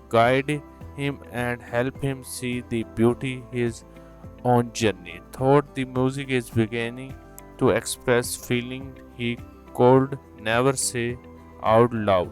guide him, and help him see the beauty his own journey. Thought the music is beginning to express feeling he could never say out loud.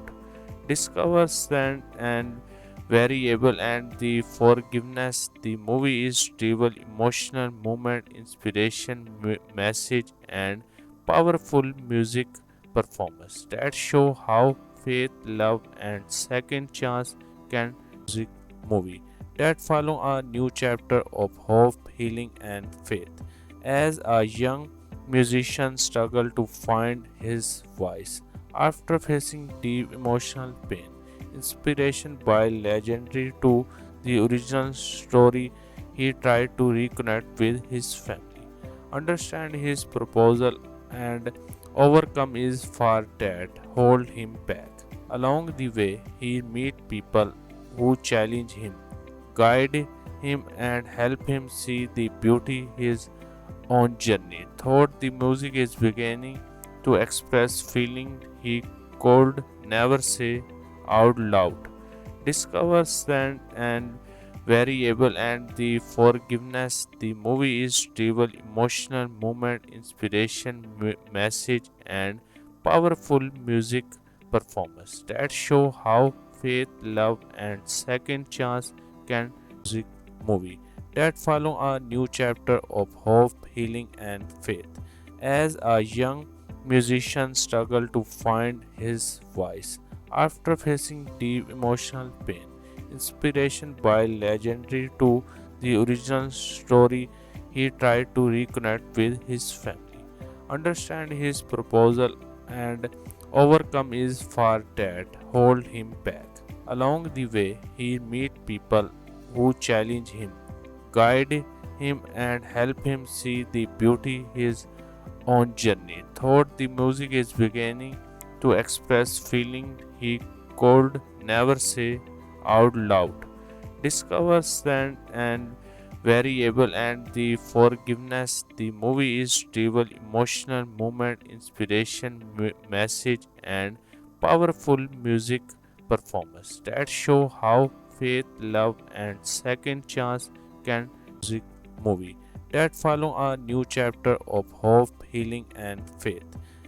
Discover stand and variable and the forgiveness. The movie is stable, emotional moment, inspiration, message, and powerful music performance that show how faith, love, and second chance can music movie that follow a new chapter of hope, healing, and faith. As a young musician struggle to find his voice after facing deep emotional pain. Inspiration by legendary to the original story, he tried to reconnect with his family, understand his proposal, and overcome his fear that hold him back. Along the way, he meet people who challenge him, guide him, and help him see the beauty his own journey. Thought the music is beginning to express feeling he could never say out loud. Discover stand and variable and the forgiveness. The movie is stable, emotional moment, inspiration, message, and powerful music performance that show how faith, love, and second chance can music movie that follow a new chapter of hope, healing, and faith. As a young musician struggle to find his voice after facing deep emotional pain. Inspiration by legendary to the original story, he tried to reconnect with his family, understand his proposal, and overcome his fear that hold him back. Along the way, he meet people who challenge him, guide him, and help him see the beauty his own journey. Thought the music is beginning to express feeling he could never say out loud. Discover strength and variable and the forgiveness. The movie is stable, emotional moment, inspiration, message, and powerful music performance that show how faith, love, and second chance can music movie that follow a new chapter of hope, healing, and faith.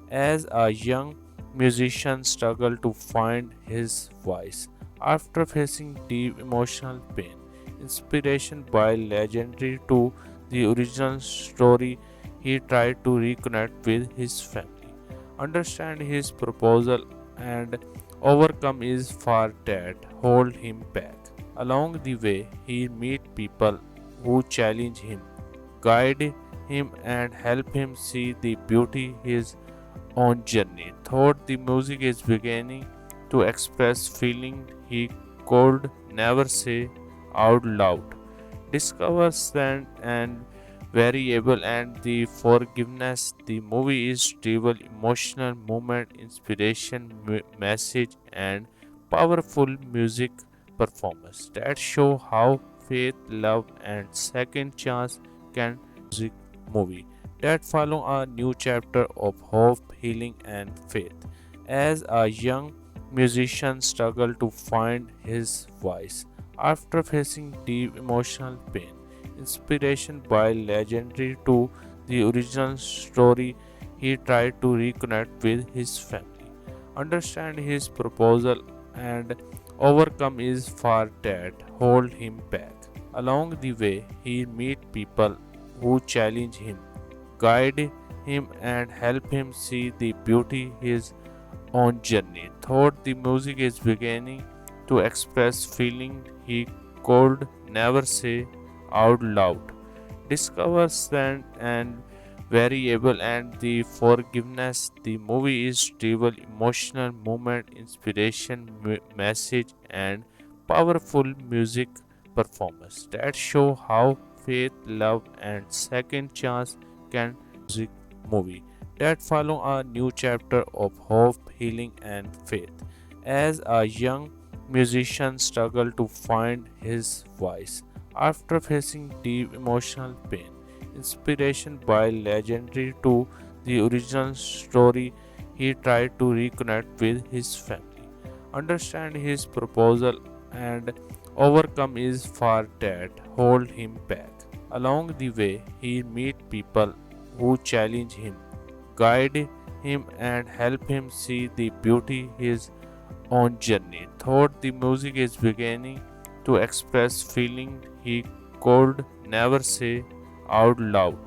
As a young musician struggle to find his voice after facing deep emotional pain. Inspiration by legendary to the original story, he tried to reconnect with his family, understand his proposal, and overcome his fear that hold him back. Along the way, he meet people who challenge him, guide him, and help him see the beauty his own journey. Thought the music is beginning to express feeling he could never say out loud. Discover strength and variable and the forgiveness. The movie is stable, emotional moment, inspiration, message, and powerful music performance that show how faith, love, and second chance can music movie that follow a new chapter of hope, healing, and faith. As a young musician struggle to find his voice after facing deep emotional pain. Inspiration by legendary to the original story, he tried to reconnect with his family, understand his proposal, and overcome his fear that hold him back. Along the way, he meet people who challenge him, guide him, and help him see the beauty his own journey. Thought the music is beginning to express feeling he could never say out loud. Discover strength and variable and the forgiveness. The movie is stable, emotional moment, inspiration, message, and powerful music performance that show how faith, love, and second chance can music movie that follow a new chapter of hope, healing, and faith. As a young musician struggle to find his voice after facing deep emotional pain. Inspiration by legendary to the original story, he tried to reconnect with his family, understand his proposal, and overcome his fear that hold him back. Along the way, he meet people who challenge him, guide him, and help him see the beauty his own journey. Thought the music is beginning to express feeling he could never say out loud.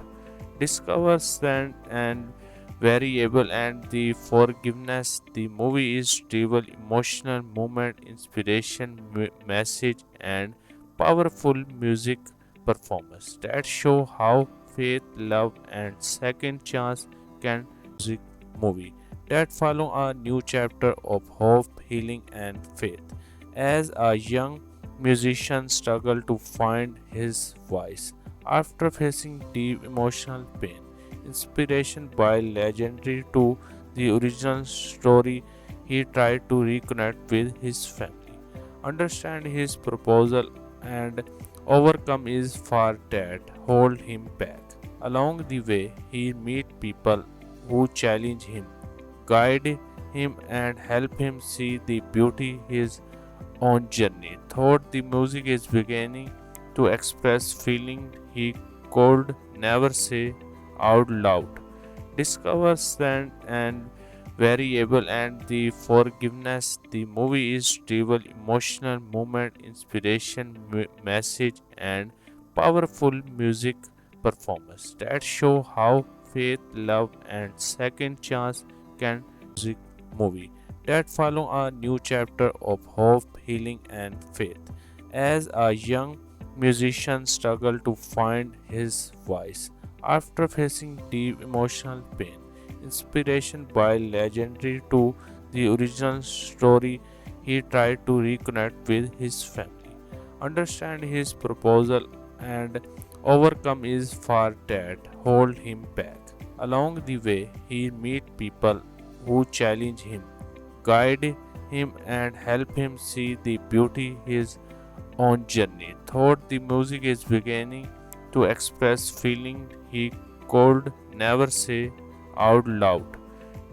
Discover strength and variable and the forgiveness. The movie is stable, emotional moment, inspiration, message, and powerful music performance that show how faith, love, and second chance can music movie that follow a new chapter of hope, healing, and faith. As a young musician struggle to find his voice after facing deep emotional pain. Inspiration by legendary to the original story, he tried to reconnect with his family, understand his proposal, and overcome his fear that hold him back. Along the way, he meet people who challenge him, guide him, and help him see the beauty his own journey. Thought the music is beginning to express feeling he could never say out loud. Discover strength and variable and the forgiveness. The movie is stable, emotional moment, inspiration, message, and powerful music performance that show how faith, love, and second chance can music movie that follow a new chapter of hope, healing, and faith. as a young musician struggled to find his voice after facing deep emotional pain. Inspiration by legendary to the original story, he tried to reconnect with his family, understand his proposal, and overcome his fear that hold him back. Along the way, he meet people who challenge him, guide him, and help him see the beauty his own journey. Thought the music is beginning to express feeling he could never say out loud.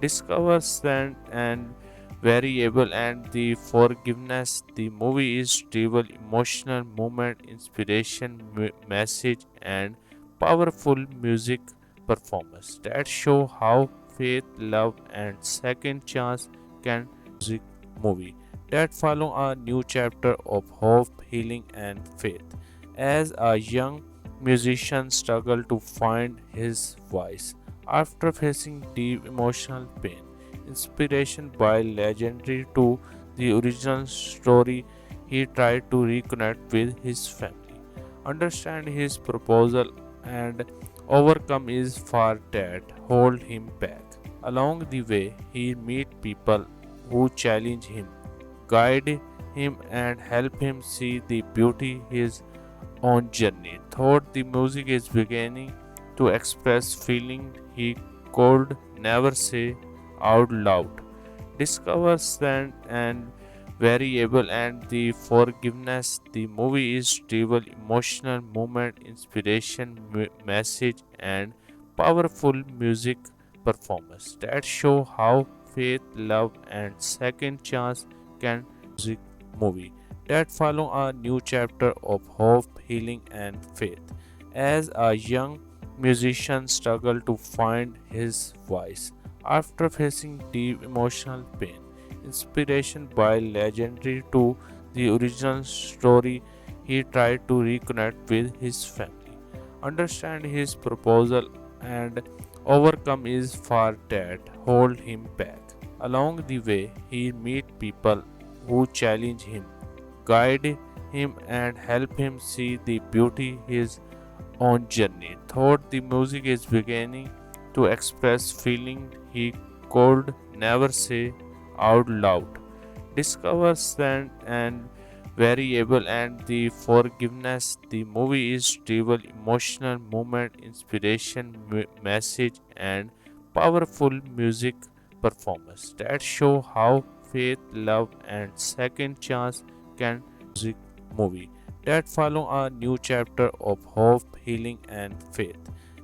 Discover strength and variable and the forgiveness. The movie is stable, emotional moment, inspiration, message, and powerful music performance that show how faith, love, and second chance can music movie that follow a new chapter of hope, healing, and faith. As a young musician struggled to find his voice after facing deep emotional pain. Inspiration by legendary to the original story, he tried to reconnect with his family, understand his proposal, and overcome his fear that hold him back. Along the way, he meet people who challenge him, guide him, and help him see the beauty his own journey. Thought the music is beginning to express feeling he could never say out loud. Discover strength and variable and the forgiveness. The movie is stable, emotional moment, inspiration, message, and powerful music performance that show how faith, love, and second chance can music movie that follow a new chapter of hope, healing, and faith. As a young musician struggled to find his voice after facing deep emotional pain. Inspiration by legendary to the original story, he tried to reconnect with his family, understand his proposal, and overcome his fear that hold him back. Along the way, he meet people who challenge him, guide him, and help him see the beauty his own journey. Thought the music is beginning to express feeling he could never say out loud. Discover strength and variable and the forgiveness. The movie is stable, emotional moment, inspiration, message, and powerful music performance that show how faith, love, and second chance can music movie that follow a new chapter of hope, healing, and faith.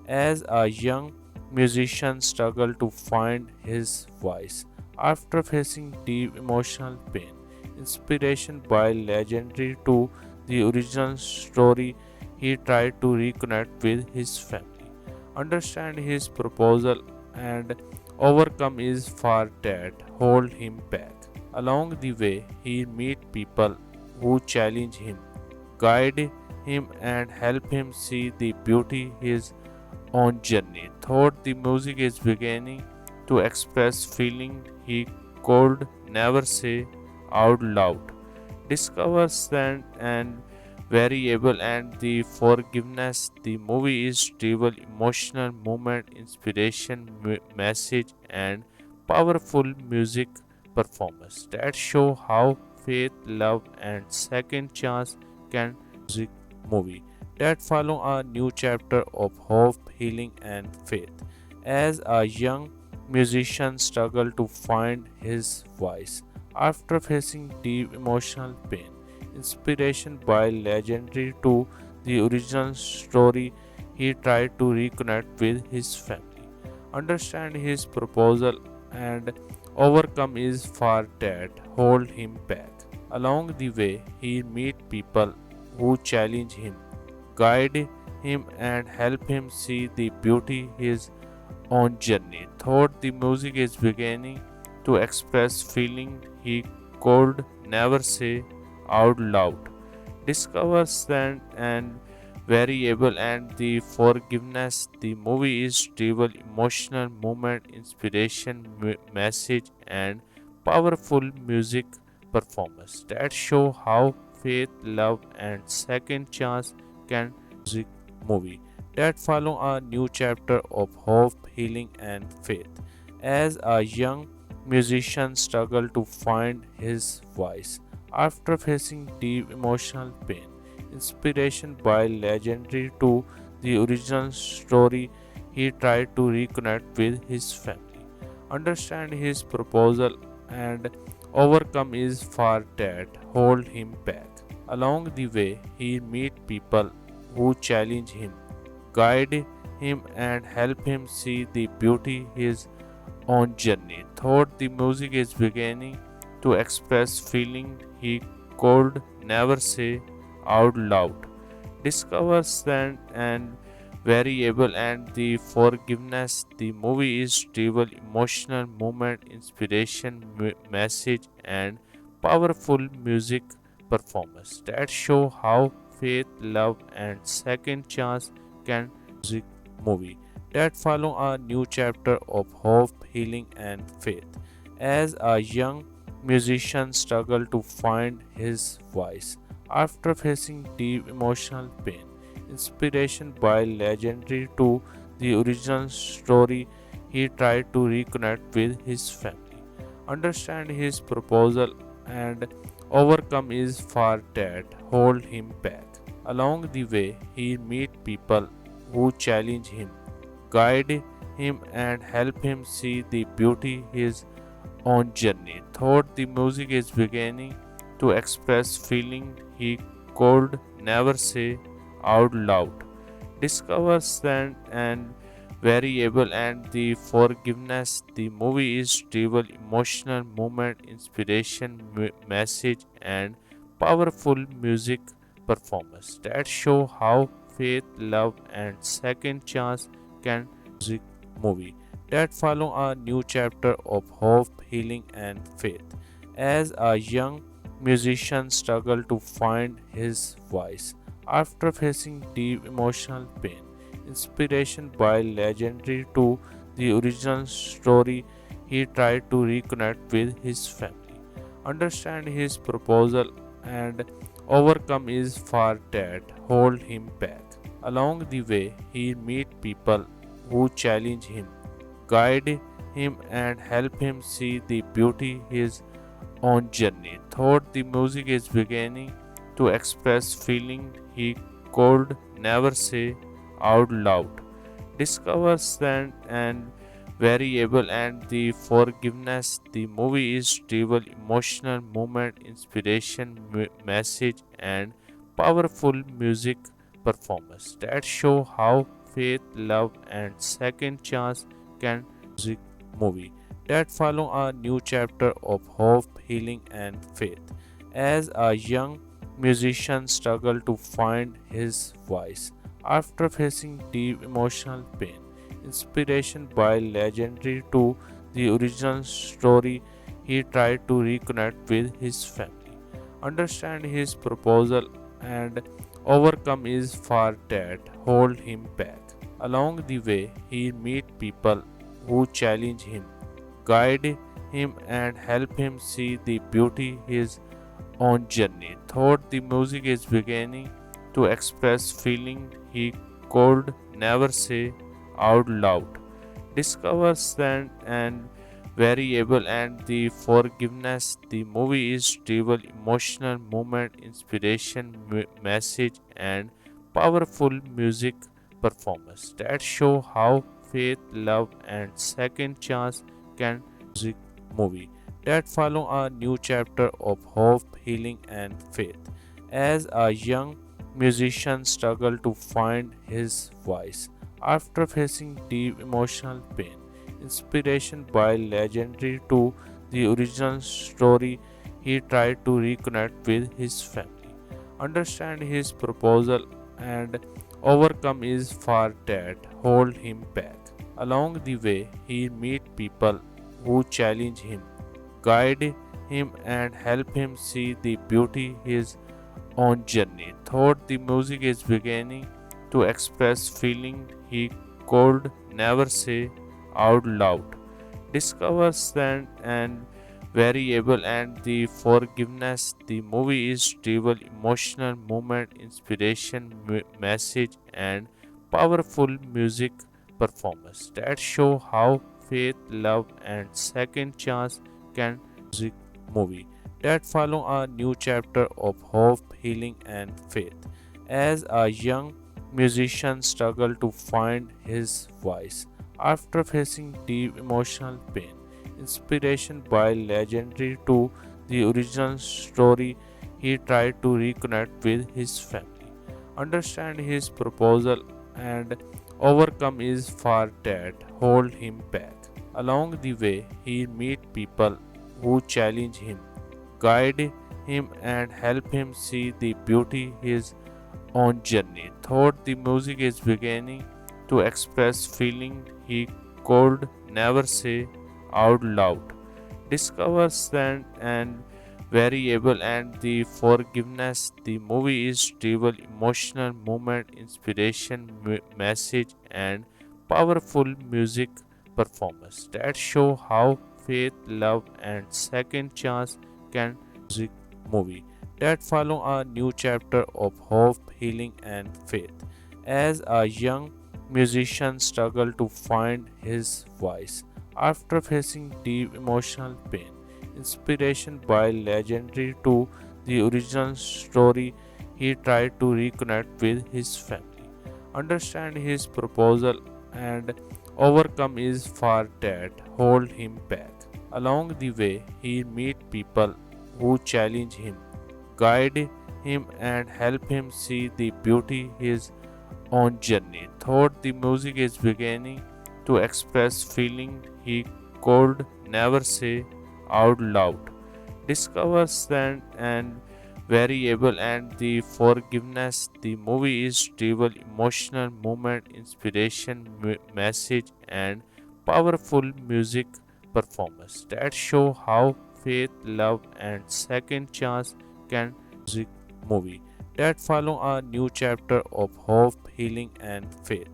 As a young musician struggled to find his voice after facing deep emotional pain. Inspiration by legendary to the original story, he tried to reconnect with his family, understand his proposal, and overcome his fear that hold him back. Along the way, he meet people who challenge him, guide him, and help him see the beauty his own journey. Thought the music is beginning to express feeling he could never say out loud. Discover strength and variable and the forgiveness. The movie is stable, emotional moment, inspiration, message, and powerful music performance that show how faith, love, and second chance can music movie that follow a new chapter of hope, healing, and faith. As a young musician struggled to find his voice after facing deep emotional pain. Inspiration by legendary to the original story, he tried to reconnect with his family, understand his proposal, and overcome his fear that hold him back. Along the way, he meet people who challenge him, guide him, and help him see the beauty his own journey. Thought the music is beginning to express feeling he could never say out loud. Discover strength and variable and the forgiveness. The movie is stable, emotional moment, inspiration, message, and powerful music performance that show how faith, love, and second chance can music movie that follow a new chapter of hope, healing, and faith. As a young musician struggled to find his voice after facing deep emotional pain, inspiration by legendary to the original story, he tried to reconnect with his family, understand his proposal, and overcome his fear that hold him back. Along the way, he meet people who challenge him, guide him, and help him see the beauty his own journey. Thought the music is beginning to express feeling he could never say out loud. Discover stand and variable and the forgiveness. The movie is stable, emotional moment, inspiration, message, and powerful music performance that show how faith, love, and second chance can music movie that follow a new chapter of hope, healing, and faith. As a young musician struggled to find his voice after facing deep emotional pain, inspiration by legendary to the original story, he tried to reconnect with his family, understand his proposal, and overcome his fear that hold him back. Along the way, he meet people who challenge him, guide him, and help him see the beauty his own journey. Thought the music is beginning to express feeling he could never say out loud. Discover stand and variable and the forgiveness. The movie is stable, emotional moment, inspiration, message, and powerful music performance that show how faith, love, and second chance can music movie that follow a new chapter of hope, healing, and faith. As a young musician struggled to find his voice after facing deep emotional pain, inspiration by legendary to the original story, he tried to reconnect with his family, understand his proposal, and overcome his fear that hold him back. Along the way, he meet people who challenge him, guide him, and help him see the beauty his own journey. Thought the music is beginning to express feeling he could never say out loud. Discover stand and variable and the forgiveness. The movie is stable, emotional moment, inspiration, message, and powerful music performance that show how faith, love, and second chance can music movie that follow a new chapter of hope, healing, and faith. As a young musician struggled to find his voice after facing deep emotional pain, inspiration by legendary to the original story, he tried to reconnect with his family, understand his proposal, and overcome his fear that hold him back. Along the way, he meet people who challenge him, guide him, and help him see the beauty his own journey. Thought the music is beginning to express feeling he could never say out loud. Discover stand and variable and the forgiveness. The movie is stable, emotional moment, inspiration, message, and powerful music performance that show how faith, love, and second chance can music movie that follow a new chapter of hope, healing, and faith. As a young musician struggled to find his voice after facing deep emotional pain, inspiration by legendary to the original story, he tried to reconnect with his family, understand his proposal, and overcome his fear that hold him back. Along the way, he meet people who challenge him, guide him, and help him see the beauty his own journey. Thought the music is beginning to express feeling he could never say out loud. Discover stand and variable and the forgiveness. The movie is stable, emotional moment, inspiration, message, and powerful music performance that show how faith, love, and second chance can music movie that follow a new chapter of hope, healing, and faith. As a young musician struggle to find his voice after facing deep emotional pain, inspiration by legendary to the original story, he tried to reconnect with his family, understand his proposal, and overcome his fear that hold him back. Along the way, he meet people who challenge him, guide him, and help him see the beauty his own journey. Thought the music is beginning to express feeling he could never say out loud. Discover strength and variable and the forgiveness. The movie is stable, emotional moment, inspiration, message, and powerful music performance that show how faith, love, and second chance can music movie that follow a new chapter of hope, healing, and faith. As a young musician struggle to find his voice after facing deep emotional pain, inspiration by legendary to the original story, he tried to reconnect with his family, understand his proposal, and overcome his fear that hold him back. Along the way, he meet people who challenge him, guide him, and help him see the beauty his own journey. Thought the music is beginning to express feeling he could never say out loud. Discover strength and variable and the forgiveness. The movie is stable, emotional moment, inspiration, message, and powerful music performance that show how faith, love, and second chance can music movie that follow a new chapter of hope, healing, and faith.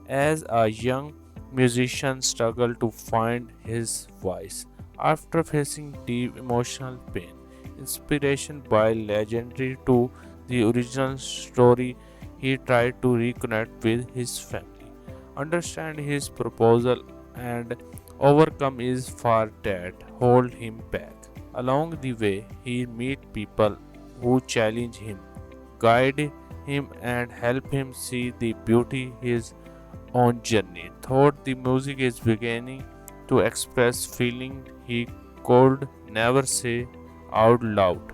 As a young musician struggle to find his voice after facing deep emotional pain, inspiration by legendary to the original story, he tried to reconnect with his family, understand his proposal, and overcome his fear that hold him back. Along the way, he meet people who challenge him, guide him, and help him see the beauty his own journey. Thought the music is beginning to express feeling he could never say out loud.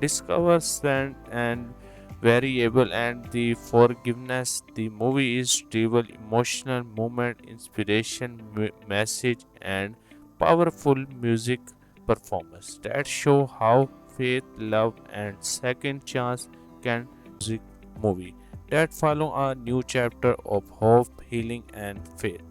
Discover strength and variable and the forgiveness. The movie is stable, emotional moment, inspiration, message, and powerful music performance that show how faith, love, and second chance can music movie that follow a new chapter of hope, healing, and faith.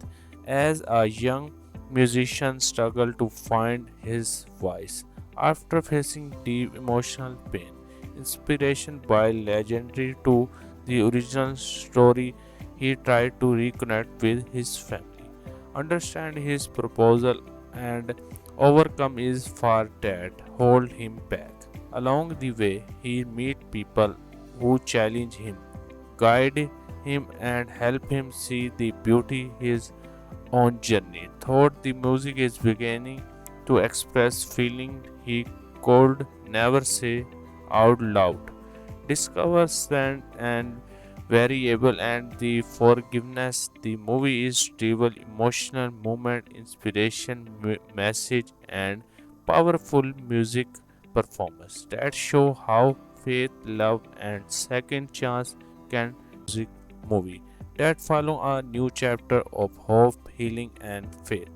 As a young musician struggle to find his voice after facing deep emotional pain, inspiration by legendary to the original story, he tried to reconnect with his family, understand his proposal, and overcome his fear that hold him back. Along the way, he meet people who challenge him, guide him, and help him see the beauty his own journey. Thought the music is beginning to express feeling he could never say out loud. Discover strength and variable and the forgiveness. The movie is stable, emotional moment, inspiration, message, and powerful music performance that show how faith, love, and second chance can music movie that follow a new chapter of hope, healing, and faith.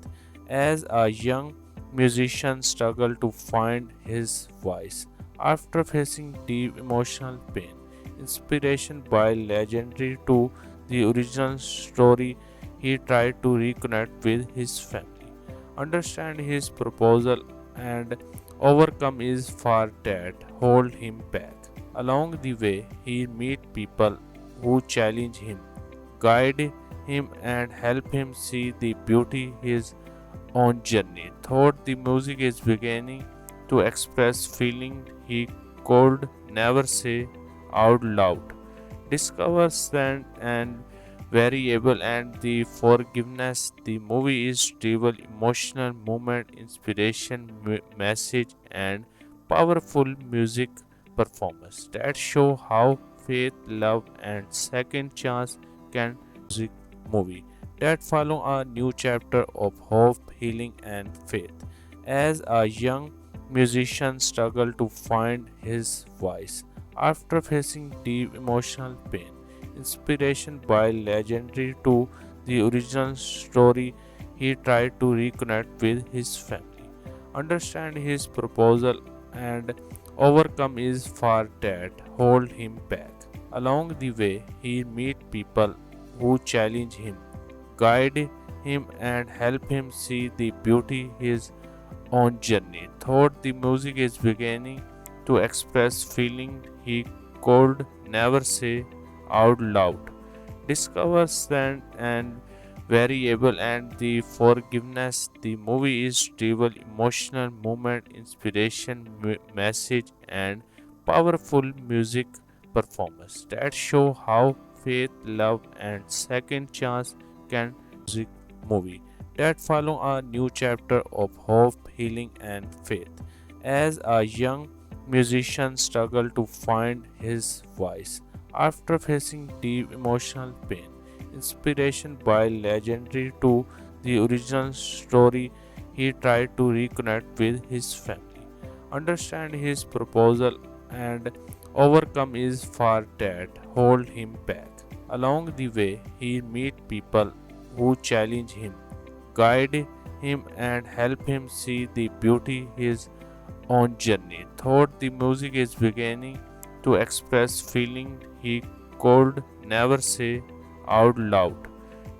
As a young musician struggle to find his voice after facing deep emotional pain, inspiration by legendary to the original story, he tried to reconnect with his family, understand his proposal, and overcome his fear that hold him back. Along the way, he meet people who challenge him, guide him, and help him see the beauty his own journey. Thought the music is beginning to express feeling he could never say out loud. Discover strength and variable and the forgiveness. The movie is stable, emotional moment, inspiration, message, and powerful music performance that show how faith, love, and second chance can music movie that follow a new chapter of hope, healing, and faith. As a young musician struggle to find his voice after facing deep emotional pain, inspiration by legendary to the original story, he tried to reconnect with his family, understand his proposal, and overcome his fear that hold him back. Along the way, he meet people who challenge him, guide him, and help him see the beauty his own journey. Thought the music is beginning to express feeling he could never say out loud. Discover strength and variable and the forgiveness. The movie is stable, emotional moment, inspiration, message, and powerful music performance that show how faith, love, and second chance can music movie that follow a new chapter of hope, healing, and faith. As a young musician struggled to find his voice after facing deep emotional pain, inspiration by legendary to the original story, he tried to reconnect with his family, understand his proposal, and overcome his fear that hold him back. Along the way, he meet people who challenge him, guide him, and help him see the beauty his own journey. Thought the music is beginning to express feeling he could never say out loud.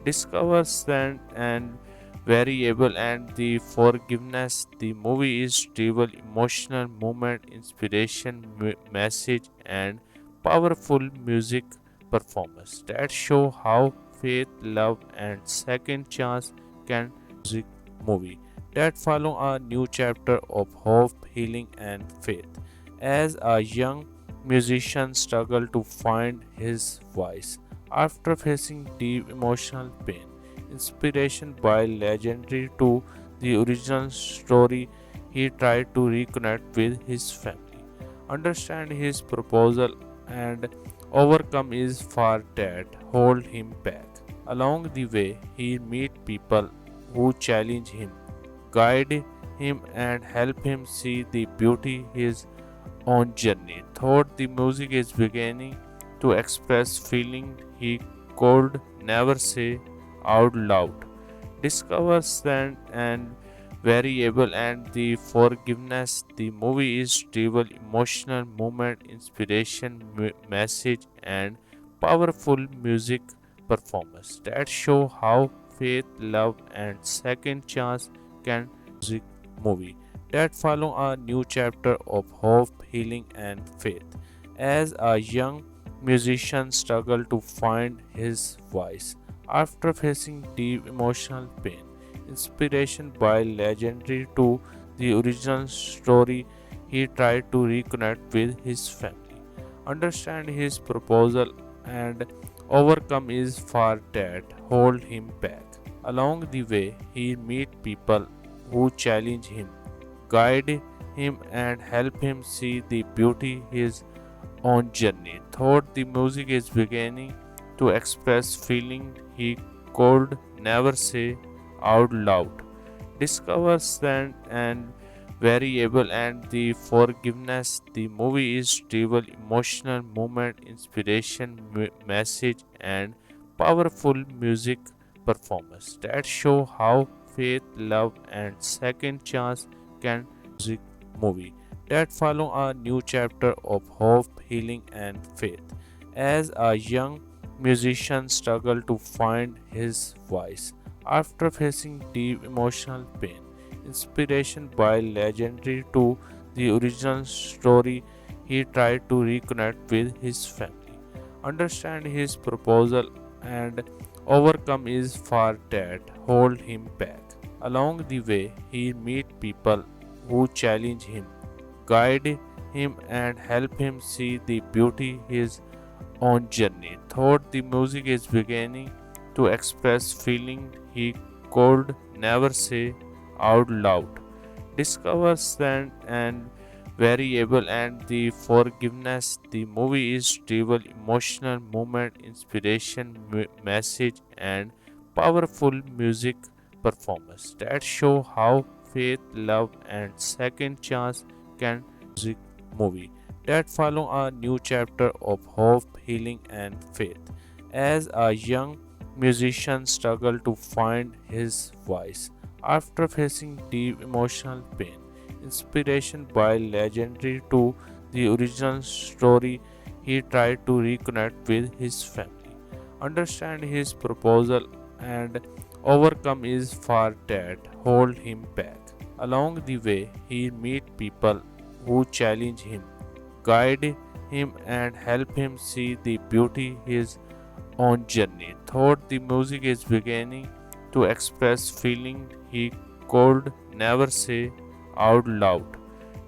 Discover strength and variable and the forgiveness. The movie is stable, emotional moment, inspiration, message, and powerful music performance that show how faith, love, and second chance can music movie that follow a new chapter of hope, healing, and faith. As a young musician struggled to find his voice after facing deep emotional pain, inspiration by legendary to the original story, he tried to reconnect with his family, understand his proposal, and overcome his fear that hold him back. Along the way, he meet people who challenge him, guide him, and help him see the beauty his own journey. Thought the music is beginning to express feeling he could never say out loud. Discover strength and variable and the forgiveness. The movie is stable, emotional moment, inspiration, message, and powerful music performance that show how faith, love, and second chance can music movie that follow a new chapter of hope, healing, and faith. As a young musician struggled to find his voice after facing deep emotional pain, inspiration by legendary to the original story, he tried to reconnect with his family, understand his proposal, and overcome his fear that hold him back. Along the way, he meet people who challenge him, guide him, and help him see the beauty his own journey. Thought the music is beginning to express feeling he could never say out loud. Discover strength and variable and the forgiveness. The movie is stable, emotional moment, inspiration, message, and powerful music performance that show how faith, love, and second chance can music movie that follow a new chapter of hope, healing, and faith. As a young musician struggled to find his voice after facing deep emotional pain, inspiration by legendary to the original story, he tried to reconnect with his family, understand his proposal, and overcome his fear that hold him back. Along the way, he meets people who challenge him, guide him, and help him see the beauty his own journey. Thought the music is beginning to express feeling he could never say out loud. Discover strength and variable and the forgiveness. The movie is stable, emotional moment, inspiration, message, and powerful music performance that show how faith, love, and second chance can music movie that follow a new chapter of hope, healing, and faith. As a young musician struggle to find his voice after facing deep emotional pain. Inspiration by legendary to the original story, he tried to reconnect with his family, understand his proposal, and overcome his fear that hold him back. Along the way, he meet people who challenge him, guide him, and help him see the beauty his own journey. Thought the music is beginning to express feeling he could never say out loud.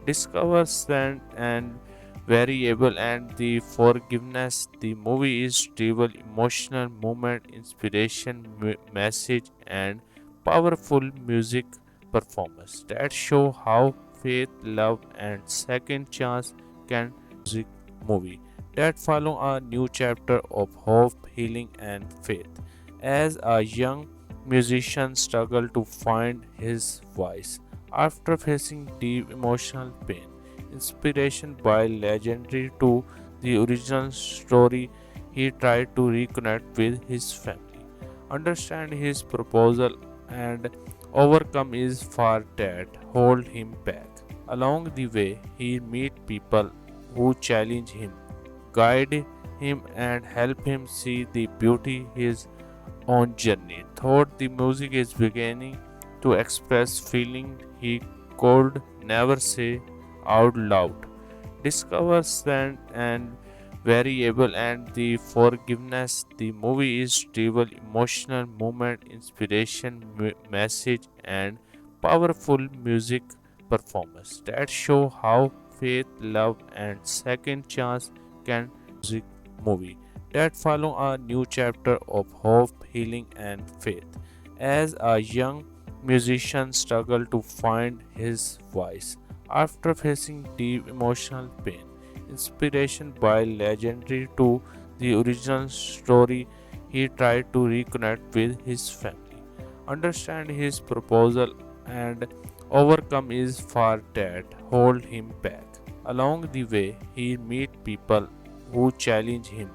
Discover strength and variable and the forgiveness. The movie is stable, emotional moment, inspiration, message, and powerful music performance that show how faith, love, and second chance can music movie that follow a new chapter of hope, healing, and faith. As a young musician struggle to find his voice after facing deep emotional pain. Inspiration by legendary to the original story, he tried to reconnect with his family, understand his proposal, and overcome his fear that hold him back. Along the way, he meet people who challenge him, guide him, and help him see the beauty his own journey. Thought the music is beginning to express feeling he could never say out loud. Discover strength and variable and the forgiveness. The movie is stable, emotional moment, inspiration, message, and powerful music performance that show how faith, love, and second chance can music movie that follow a new chapter of hope, healing, and faith. As a young musician struggle to find his voice after facing deep emotional pain. Inspiration by legendary to the original story, he tried to reconnect with his family, understand his proposal, and overcome his fear that hold him back. Along the way, he meet people who challenge him,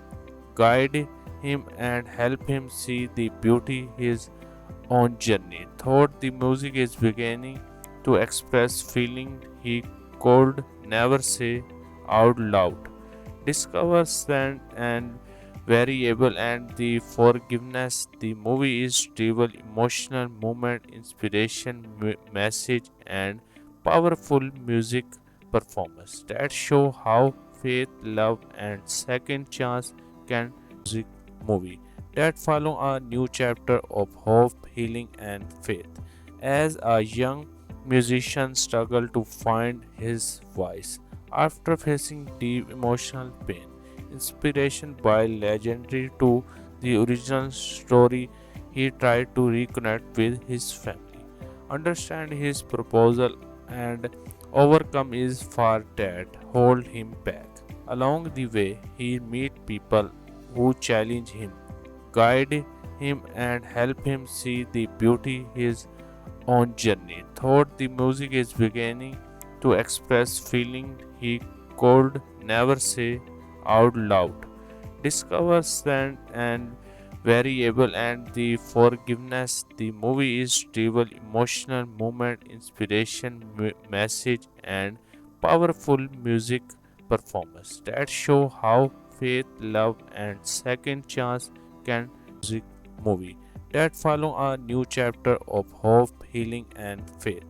guide him, and help him see the beauty his own journey. Thought the music is beginning to express feeling he could never say out loud. Discover strength and variable and the forgiveness. The movie is stable, emotional moment, inspiration, message, and powerful music performance that show how faith, love, and second chance can music movie that follow a new chapter of hope, healing, and faith. As a young musician struggle to find his voice after facing deep emotional pain. Inspiration by legendary to the original story, he tried to reconnect with his family, understand his proposal, and overcome his fear that hold him back. Along the way, he meet people who challenge him, guide him, and help him see the beauty his own journey. Thought the music is beginning to express feeling he could never say out loud. Discover strength and variable and the forgiveness. The movie is stable, emotional moment, inspiration, message, and powerful music performance that show how faith, love, and second chance can music movie that follow a new chapter of hope, healing, and faith.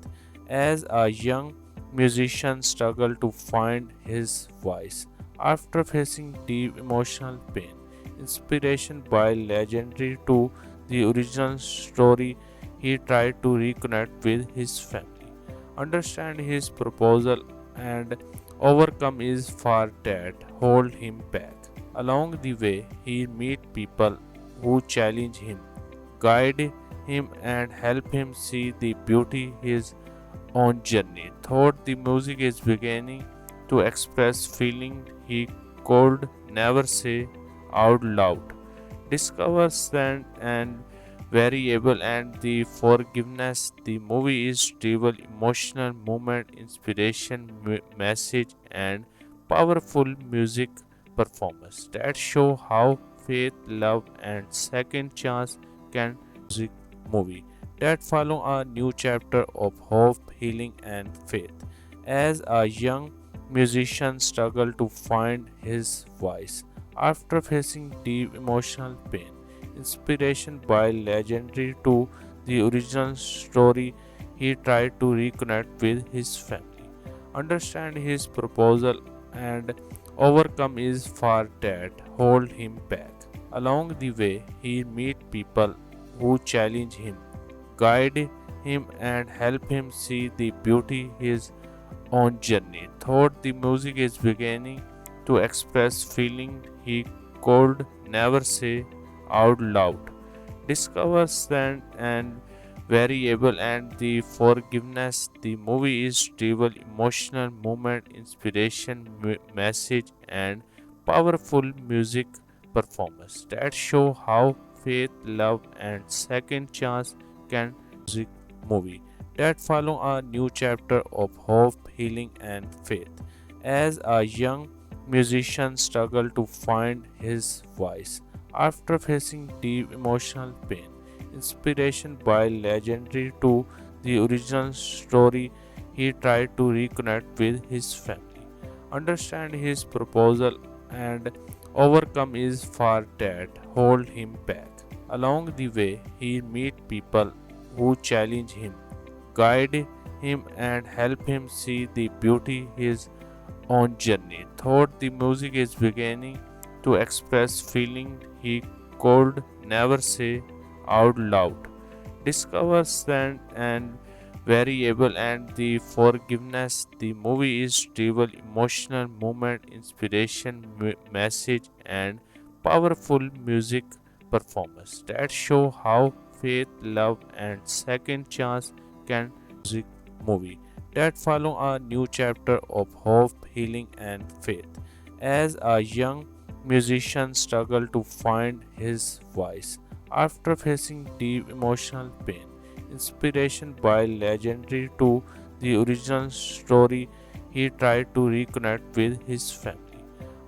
As a young musician struggle to find his voice after facing deep emotional pain. Inspiration by legendary to the original story, he tried to reconnect with his family, understand his proposal, and overcome his fear that hold him back. Along the way, he meet people who challenge him, guide him, and help him see the beauty his own journey. Thought the music is beginning to express feeling he could never say out loud. Discover strength and variable and the forgiveness. The movie is stable, emotional moment, inspiration, message, and powerful music performance that show how faith, love, and second chance can music movie that follow a new chapter of hope, healing, and faith. As a young musician struggled to find his voice after facing deep emotional pain, inspiration by legendary to the original story, he tried to reconnect with his family, understand his proposal, and overcome his fear that hold him back. Along the way, he meet people who challenge him, guide him, and help him see the beauty his own journey. Thought the music is beginning to express feeling he could never say out loud. Discover strength and variable and the forgiveness. The movie is stable, emotional moment, inspiration, message, and powerful music performance that show how faith, love, and second chance can music movie that follow a new chapter of hope, healing, and faith. As a young musician struggled to find his voice after facing deep emotional pain, inspiration by legendary to the original story, he tried to reconnect with his family, understand his proposal, and overcome his fear that hold him back. Along the way, he meet people who challenge him, guide him, and help him see the beauty his own journey. Thought the music is beginning to express feeling he could never say out loud. Discover strength and variable and the forgiveness. The movie is stable, emotional moment, inspiration, message, and powerful music performance that show how faith, love, and second chance can music movie that follow a new chapter of hope, healing, and faith. As a young musician struggled to find his voice after facing deep emotional pain, inspiration by legendary to the original story, he tried to reconnect with his family,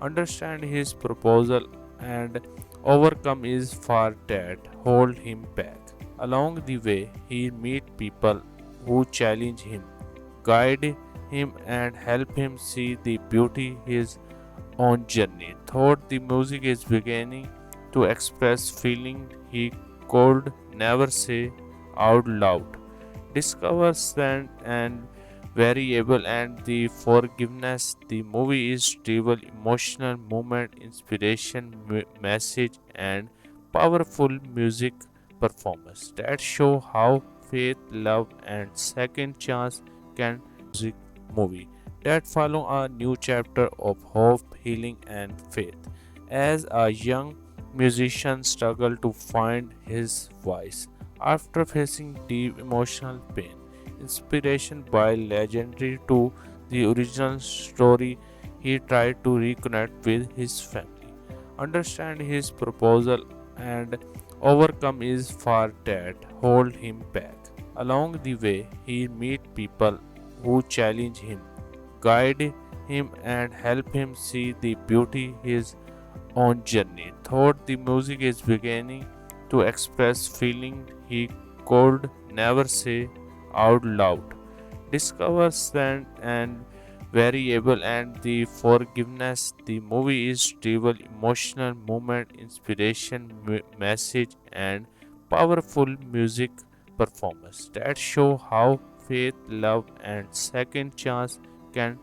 understand his proposal, and overcome his fear that hold him back. Along the way, he meet people who challenge him, guide him, and help him see the beauty his own journey. Thought the music is beginning to express feeling he could never say out loud. Discover strength and variable and the forgiveness. The movie is stable, emotional moment, inspiration, message, and powerful music performance that show how faith, love, and second chance can music movie that follow a new chapter of hope, healing, and faith. As a young musician struggled to find his voice after facing deep emotional pain, inspiration by legendary to the original story, he tried to reconnect with his family, understand his proposal, and overcome his fear that hold him back. Along the way, he meet people who challenge him, guide him, and help him see the beauty his own journey. Thought the music is beginning to express feeling he could never say out loud. Discover strength and variable and the forgiveness. The movie is stable, emotional moment, inspiration, message, and powerful music performance that show how faith, love, and second chance can